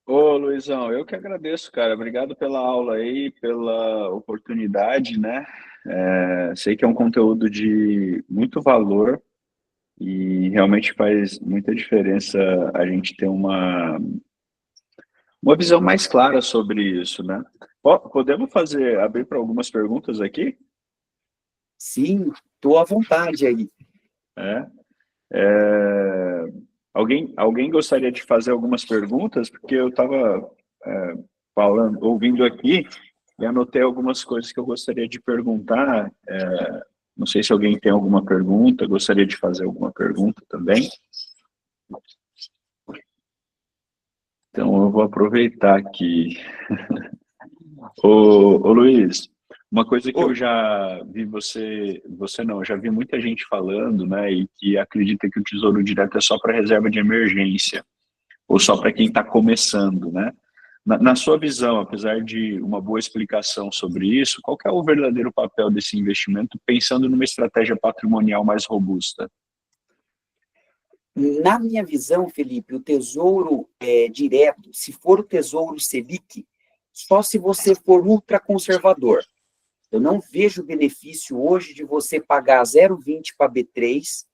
Ô, Luizão, eu que agradeço, cara. Obrigado pela aula aí, pela oportunidade, né? Sei que é um conteúdo de muito valor e realmente faz muita diferença a gente ter uma visão mais clara sobre isso, né? Podemos abrir para algumas perguntas aqui? Sim, estou à vontade aí. Alguém gostaria de fazer algumas perguntas? Porque eu estava ouvindo aqui e anotei algumas coisas que eu gostaria de perguntar. Não sei se alguém tem alguma pergunta, gostaria de fazer alguma pergunta também. Então, eu vou aproveitar aqui. Ô Luiz, uma coisa que eu Oi. já vi você não, eu já vi muita gente falando, né, e que acredita que o Tesouro Direto é só para reserva de emergência, ou só para quem está começando, né? Na sua visão, apesar de uma boa explicação sobre isso, qual que é o verdadeiro papel desse investimento pensando numa estratégia patrimonial mais robusta? Na minha visão, Felipe, o Tesouro Direto, se for o Tesouro Selic, só se você for ultraconservador. Eu não vejo benefício hoje de você pagar 0,20 para B3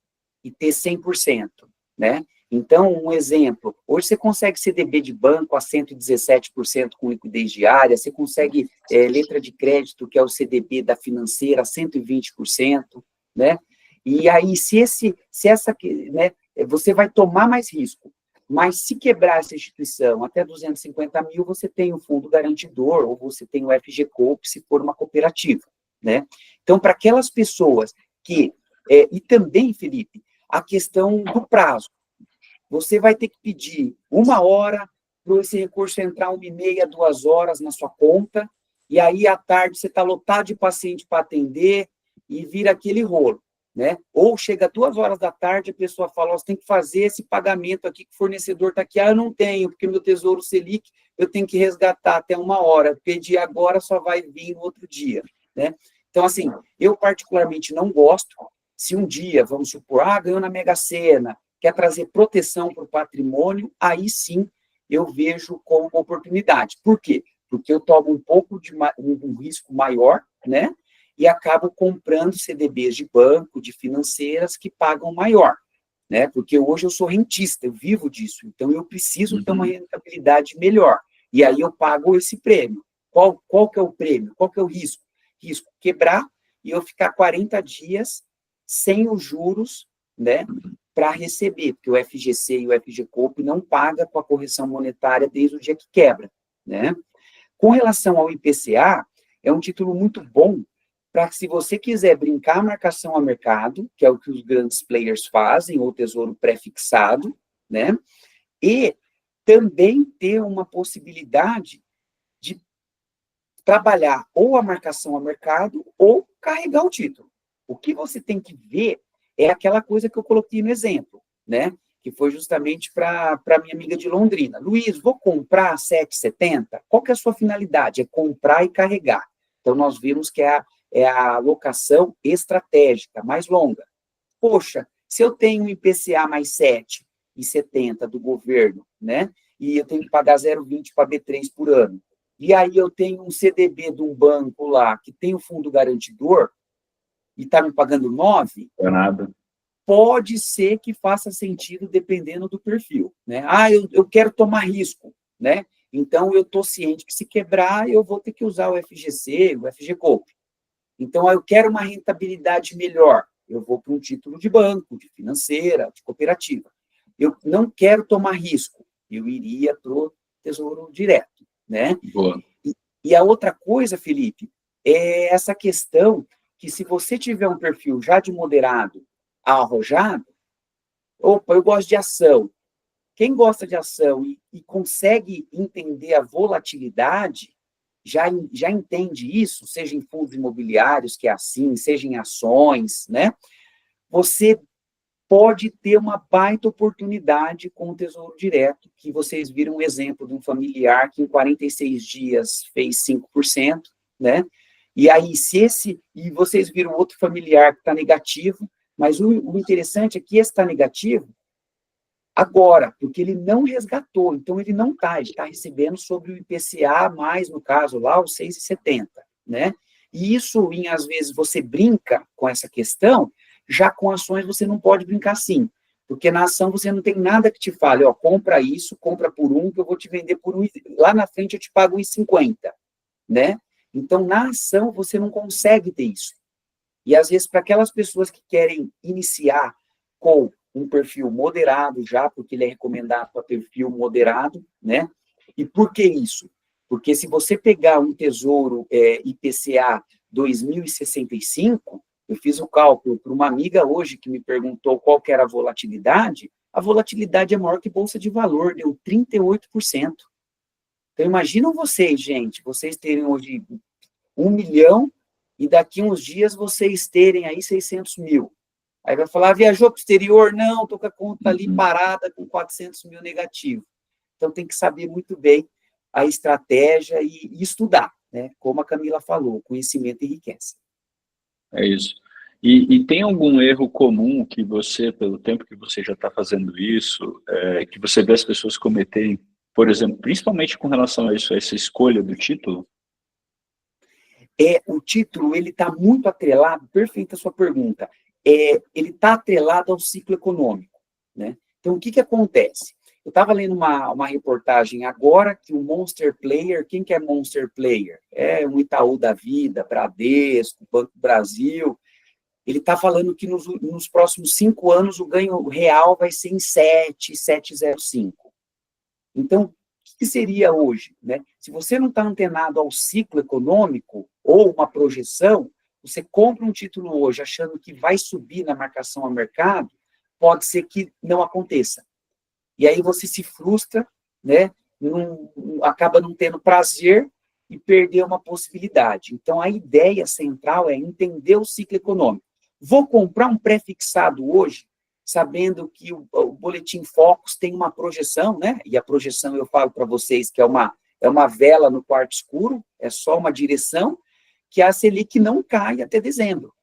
e ter 100%, né? Então, um exemplo, hoje você consegue CDB de banco a 117% com liquidez diária, você consegue letra de crédito, que é o CDB da financeira, a 120%, né? E aí, né, você vai tomar mais risco, mas se quebrar essa instituição até 250 mil, você tem o fundo garantidor, ou você tem o FGCoop, se for uma cooperativa, né? Então, para aquelas pessoas que... e também, Felipe, a questão do prazo. Você vai ter que pedir 1 hora para esse recurso entrar 1h30, 2 horas na sua conta, e aí, à tarde, você está lotado de paciente para atender, e vira aquele rolo, né? Ou chega 2 horas da tarde, a pessoa fala, você tem que fazer esse pagamento aqui, que o fornecedor está aqui. Eu não tenho, porque meu Tesouro Selic, eu tenho que resgatar até 1 hora. Pedir agora só vai vir no outro dia, né? Então, assim, eu particularmente não gosto. Se um dia, vamos supor, ganhou na Mega Sena, quer trazer proteção para o patrimônio, aí sim eu vejo como uma oportunidade. Por quê? Porque eu tomo um pouco de um risco maior, né? E acabo comprando CDBs de banco, de financeiras, que pagam maior, né? Porque hoje eu sou rentista, eu vivo disso, então eu preciso ter uma rentabilidade melhor. E aí eu pago esse prêmio. Qual que é o prêmio? Qual que é o risco? Risco quebrar e eu ficar 40 dias sem os juros, né, para receber, porque o FGC e o FGCoop não pagam com a correção monetária desde o dia que quebra, né? Com relação ao IPCA, é um título muito bom para que, se você quiser brincar a marcação a mercado, que é o que os grandes players fazem, ou tesouro pré-fixado, né? E também ter uma possibilidade de trabalhar ou a marcação a mercado ou carregar o título. O que você tem que ver é aquela coisa que eu coloquei no exemplo, né? Que foi justamente para a minha amiga de Londrina. Luiz, vou comprar 7,70? Qual que é a sua finalidade? É comprar e carregar. Então, nós vimos que é a alocação estratégica, mais longa. Poxa, se eu tenho um IPCA mais 7,70 do governo, né? E eu tenho que pagar 0,20 para B3 por ano. E aí eu tenho um CDB de um banco lá, que tem o fundo garantidor, e está me pagando 9, É nada. Pode ser que faça sentido dependendo do perfil, né? Eu quero tomar risco, né? Então, eu estou ciente que, se quebrar, eu vou ter que usar o FGC, o FGCoop. Então, eu quero uma rentabilidade melhor. Eu vou para um título de banco, de financeira, de cooperativa. Eu não quero tomar risco. Eu iria para o Tesouro Direto, né? Boa. E a outra coisa, Felipe, é essa questão que, se você tiver um perfil já de moderado a arrojado, opa, eu gosto de ação. Quem gosta de ação e consegue entender a volatilidade, já entende isso, seja em fundos imobiliários, que é assim, seja em ações, né? Você pode ter uma baita oportunidade com o Tesouro Direto, que vocês viram um exemplo de um familiar que em 46 dias fez 5%, né? E aí, e vocês viram outro familiar que está negativo, mas o interessante é que esse está negativo agora, porque ele não resgatou, então ele não está, ele está recebendo sobre o IPCA, mais, no caso lá, o 6,70, né? E isso, às vezes, você brinca com essa questão, já com ações você não pode brincar assim, porque na ação você não tem nada que te fale, ó, compra isso, compra por 1, que eu vou te vender por 1, lá na frente eu te pago 1,50, né? Então, na ação, você não consegue ter isso. E, às vezes, para aquelas pessoas que querem iniciar com um perfil moderado já, porque ele é recomendado para perfil moderado, né? E por que isso? Porque, se você pegar um tesouro IPCA 2065, eu fiz o cálculo para uma amiga hoje que me perguntou qual que era a volatilidade, a volatilidade é maior que bolsa de valor, deu 38%. Então, imaginam vocês, gente, vocês terem hoje 1 milhão e daqui uns dias vocês terem aí 600 mil. Aí vai falar, viajou para o exterior? Não, estou com a conta ali parada com 400 mil negativo. Então, tem que saber muito bem a estratégia e estudar, né? Como a Camila falou, conhecimento enriquece. É isso. E tem algum erro comum que você, pelo tempo que você já está fazendo isso, que você vê as pessoas cometerem, por exemplo, principalmente com relação a isso, a essa escolha do título? O título, ele está muito atrelado, perfeita a sua pergunta, ele está atrelado ao ciclo econômico, né? Então, o que acontece? Eu estava lendo uma reportagem agora que o Monster Player, quem que é Monster Player? É um Itaú da vida, Bradesco, Banco do Brasil. Ele está falando que nos próximos 5 anos o ganho real vai ser em 7,05. Então, o que seria hoje, né? Se você não está antenado ao ciclo econômico ou uma projeção, você compra um título hoje achando que vai subir na marcação ao mercado, pode ser que não aconteça. E aí você se frustra, né? Acaba não tendo prazer e perder uma possibilidade. Então, a ideia central é entender o ciclo econômico. Vou comprar um pré-fixado hoje, sabendo que o Boletim Focus tem uma projeção, né? E a projeção, eu falo para vocês, que é uma vela no quarto escuro, é só uma direção, que a Selic não cai até dezembro,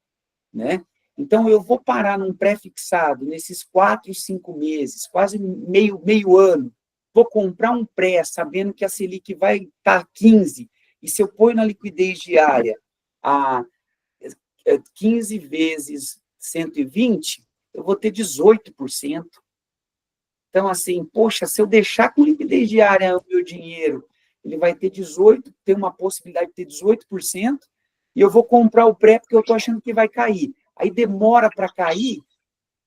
né? Então, eu vou parar num pré-fixado nesses 4, 5 meses, quase meio ano, vou comprar um pré, sabendo que a Selic vai estar 15, e se eu ponho na liquidez diária a 15 vezes 120, eu vou ter 18%. Então, assim, poxa, se eu deixar com liquidez diária o meu dinheiro, ele vai ter 18%, tem uma possibilidade de ter 18%, e eu vou comprar o pré porque eu estou achando que vai cair. Aí demora para cair,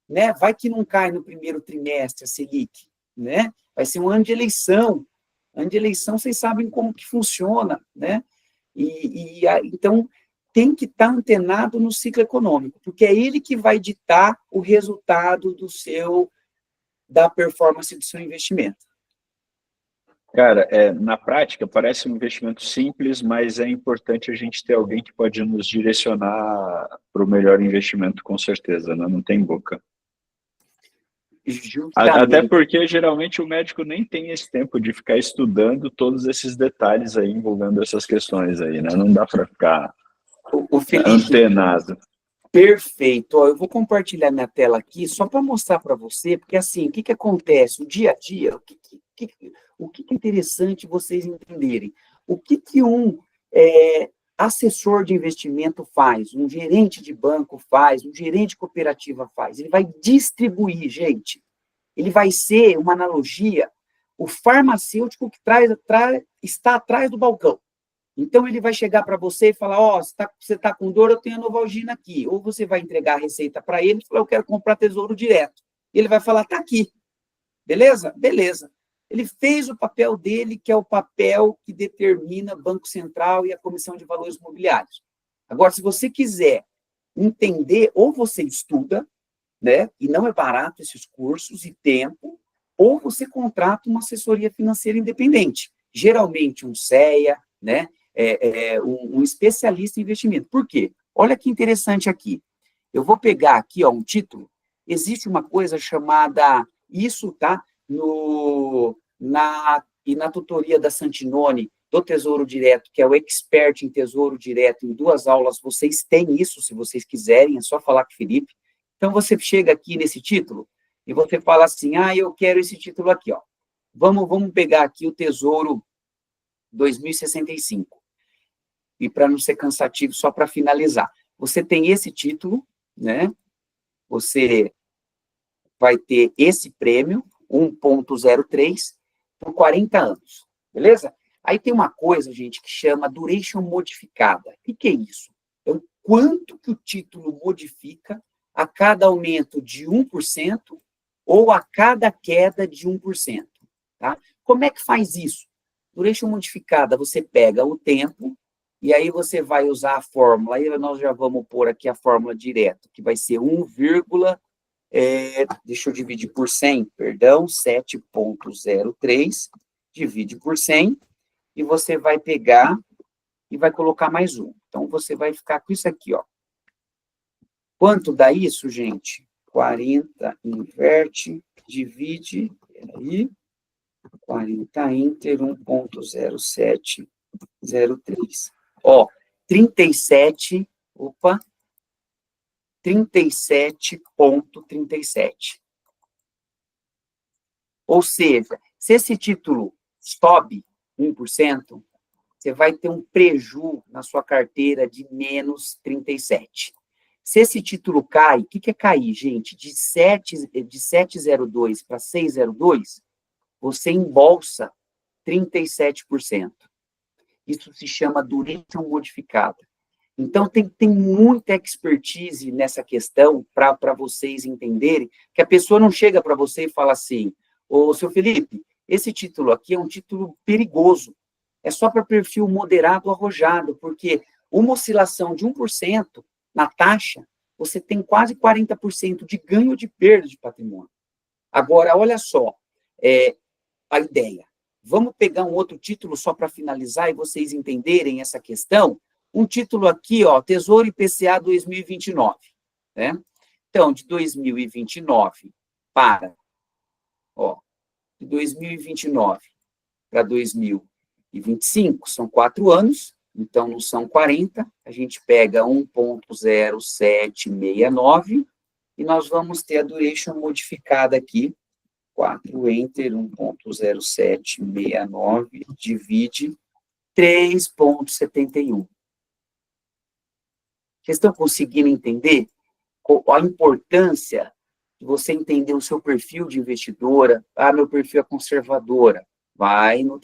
né? Vai que não cai no primeiro trimestre a Selic, né? Vai ser um ano de eleição. Ano de eleição, vocês sabem como que funciona, né? Então, tem que estar antenado no ciclo econômico, porque é ele que vai ditar o resultado da performance do seu investimento. Cara, na prática, parece um investimento simples, mas é importante a gente ter alguém que pode nos direcionar para o melhor investimento, com certeza, né? Não tem boca. Até porque, geralmente, o médico nem tem esse tempo de ficar estudando todos esses detalhes aí, envolvendo essas questões aí, né? Não dá para ficar antenado. Perfeito. Ó, eu vou compartilhar minha tela aqui, só para mostrar para você, porque, assim, o que acontece? O dia a dia, o que é interessante vocês entenderem? O que um assessor de investimento faz, um gerente de banco faz, um gerente de cooperativa faz? Ele vai distribuir, gente. Ele vai ser, uma analogia, o farmacêutico que está atrás do balcão. Então, ele vai chegar para você e falar, você está com dor, eu tenho a Novalgina aqui. Ou você vai entregar a receita para ele e falar, eu quero comprar Tesouro Direto. E ele vai falar, está aqui. Beleza? Beleza. Ele fez o papel dele, que é o papel que determina Banco Central e a Comissão de Valores Mobiliários. Agora, se você quiser entender, ou você estuda, né, e não é barato esses cursos e tempo, ou você contrata uma assessoria financeira independente, geralmente um CEA, né, um especialista em investimento. Por quê? Olha que interessante aqui. Eu vou pegar aqui, um título. Existe uma coisa chamada, isso tá na tutoria da Santinoni, do Tesouro Direto, que é o Expert em Tesouro Direto, em 2 aulas, vocês têm isso, se vocês quiserem, é só falar com o Felipe. Então, você chega aqui nesse título e você fala assim, eu quero esse título aqui, ó. Vamos pegar aqui o Tesouro 2065. E para não ser cansativo, só para finalizar. Você tem esse título, né? Você vai ter esse prêmio, 1,03, por 40 anos, beleza? Aí tem uma coisa, gente, que chama duration modificada. O que é isso? É o quanto que o título modifica a cada aumento de 1% ou a cada queda de 1%, tá? Como é que faz isso? Duration modificada, você pega o tempo e aí você vai usar a fórmula. Aí nós já vamos pôr aqui a fórmula direto, que vai ser 1,03 deixa eu dividir por 100, perdão, 7,03, divide por 100, e você vai pegar e vai colocar mais um. Então, você vai ficar com isso aqui, ó. Quanto dá isso, gente? 40, inverte, divide, peraí, 40 ínter, 1,0703. Ó, 37, opa, 37,37. Ou seja, se esse título sobe 1%, você vai ter um preju na sua carteira de menos 37. Se esse título cai, o que é cair, gente? De 7,02 para 6,02, você embolsa 37%. Isso se chama duration modificada. Então, tem muita expertise nessa questão para vocês entenderem que a pessoa não chega para você e fala assim, ô, seu Felipe, esse título aqui é um título perigoso. É só para perfil moderado arrojado, porque uma oscilação de 1% na taxa, você tem quase 40% de ganho ou de perda de patrimônio. Agora, olha só, a ideia. Vamos pegar um outro título só para finalizar e vocês entenderem essa questão. Um título aqui, ó, Tesouro IPCA 2029, né? Então, de 2029 para, ó, de 2029 para 2025, são 4 anos, então não são 40, a gente pega 1,0769 e nós vamos ter a duration modificada aqui, 4 enter 1,0769 divide 3,71. Vocês estão conseguindo entender a importância de você entender o seu perfil de investidora? Ah, meu perfil é conservadora. Vai no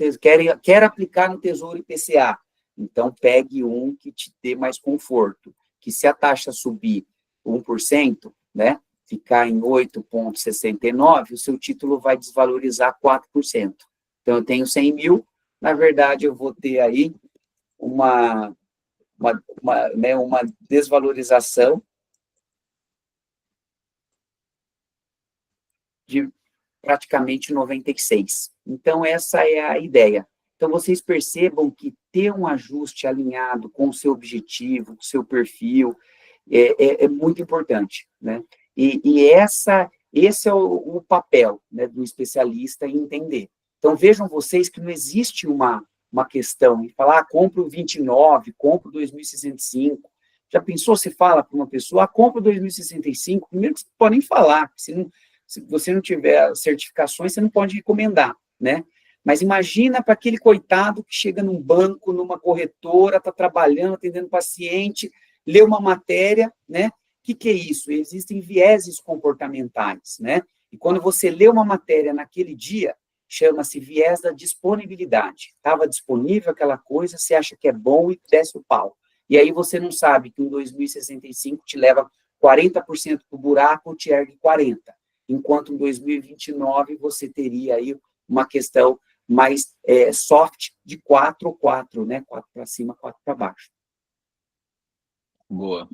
quer aplicar no Tesouro IPCA. Então, pegue um que te dê mais conforto. Que se a taxa subir 1%, né, ficar em 8,69, o seu título vai desvalorizar 4%. Então, eu tenho 100 mil, na verdade, eu vou ter aí uma desvalorização de praticamente 96. Então, essa é a ideia. Então, vocês percebam que ter um ajuste alinhado com o seu objetivo, com o seu perfil, é muito importante, né? Esse é o papel, né, do especialista em entender. Então, vejam vocês que não existe uma questão em falar, compra o 29, compra o 2065. Já pensou, se fala para uma pessoa, compra o 2065, primeiro que você não pode nem falar, se você não tiver certificações, você não pode recomendar, né? Mas imagina para aquele coitado que chega num banco, numa corretora, está trabalhando, atendendo paciente, lê uma matéria, né? O que é isso? Existem vieses comportamentais, né? E quando você lê uma matéria naquele dia, chama-se viés da disponibilidade. Estava disponível aquela coisa, você acha que é bom e desce o pau. E aí você não sabe que um 2065 te leva 40% para o buraco ou te ergue 40%. Enquanto em 2029 você teria aí uma questão mais soft de 4 ou 4, né? 4 para cima, 4 para baixo. Boa.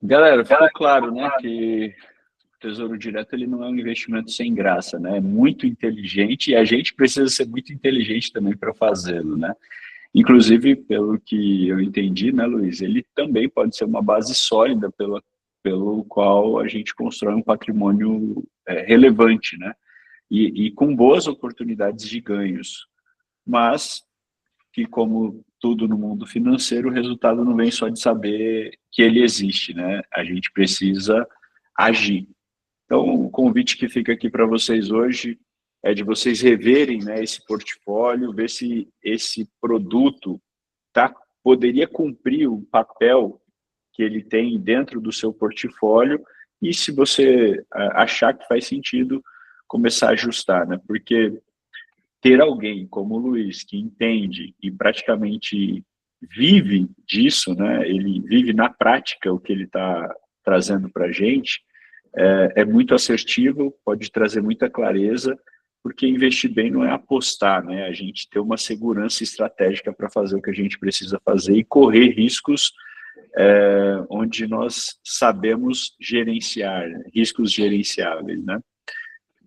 Galera, ficou claro, né, que o Tesouro Direto ele não é um investimento sem graça, né? É muito inteligente e a gente precisa ser muito inteligente também para fazê-lo, né? Inclusive, pelo que eu entendi, né, Luiz, ele também pode ser uma base sólida pelo qual a gente constrói um patrimônio relevante, né? E com boas oportunidades de ganhos. Mas que, como tudo no mundo financeiro, o resultado não vem só de saber que ele existe, né? A gente precisa agir. Então, o convite que fica aqui para vocês hoje é de vocês reverem, né, esse portfólio, ver se esse produto poderia cumprir o papel que ele tem dentro do seu portfólio e, se você achar que faz sentido, começar a ajustar, né? Porque ter alguém como o Luiz, que entende e praticamente vive disso, né? Ele vive na prática o que ele está trazendo para a gente, é muito assertivo, pode trazer muita clareza, porque investir bem não é apostar, né? A gente ter uma segurança estratégica para fazer o que a gente precisa fazer e correr riscos onde nós sabemos gerenciar, né? Riscos gerenciáveis, né?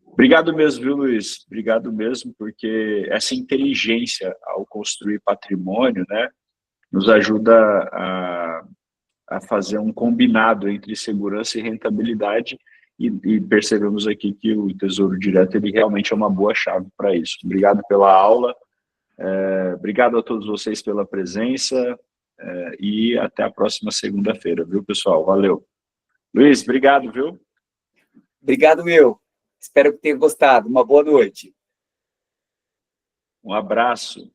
Obrigado mesmo, viu, Luiz? Obrigado mesmo, porque essa inteligência ao construir patrimônio, né, nos ajuda a fazer um combinado entre segurança e rentabilidade, e percebemos aqui que o Tesouro Direto ele realmente é uma boa chave para isso. Obrigado pela aula, obrigado a todos vocês pela presença, e até a próxima segunda-feira, viu, pessoal? Valeu. Luiz, obrigado, viu? Obrigado, meu. Espero que tenha gostado. Uma boa noite. Um abraço.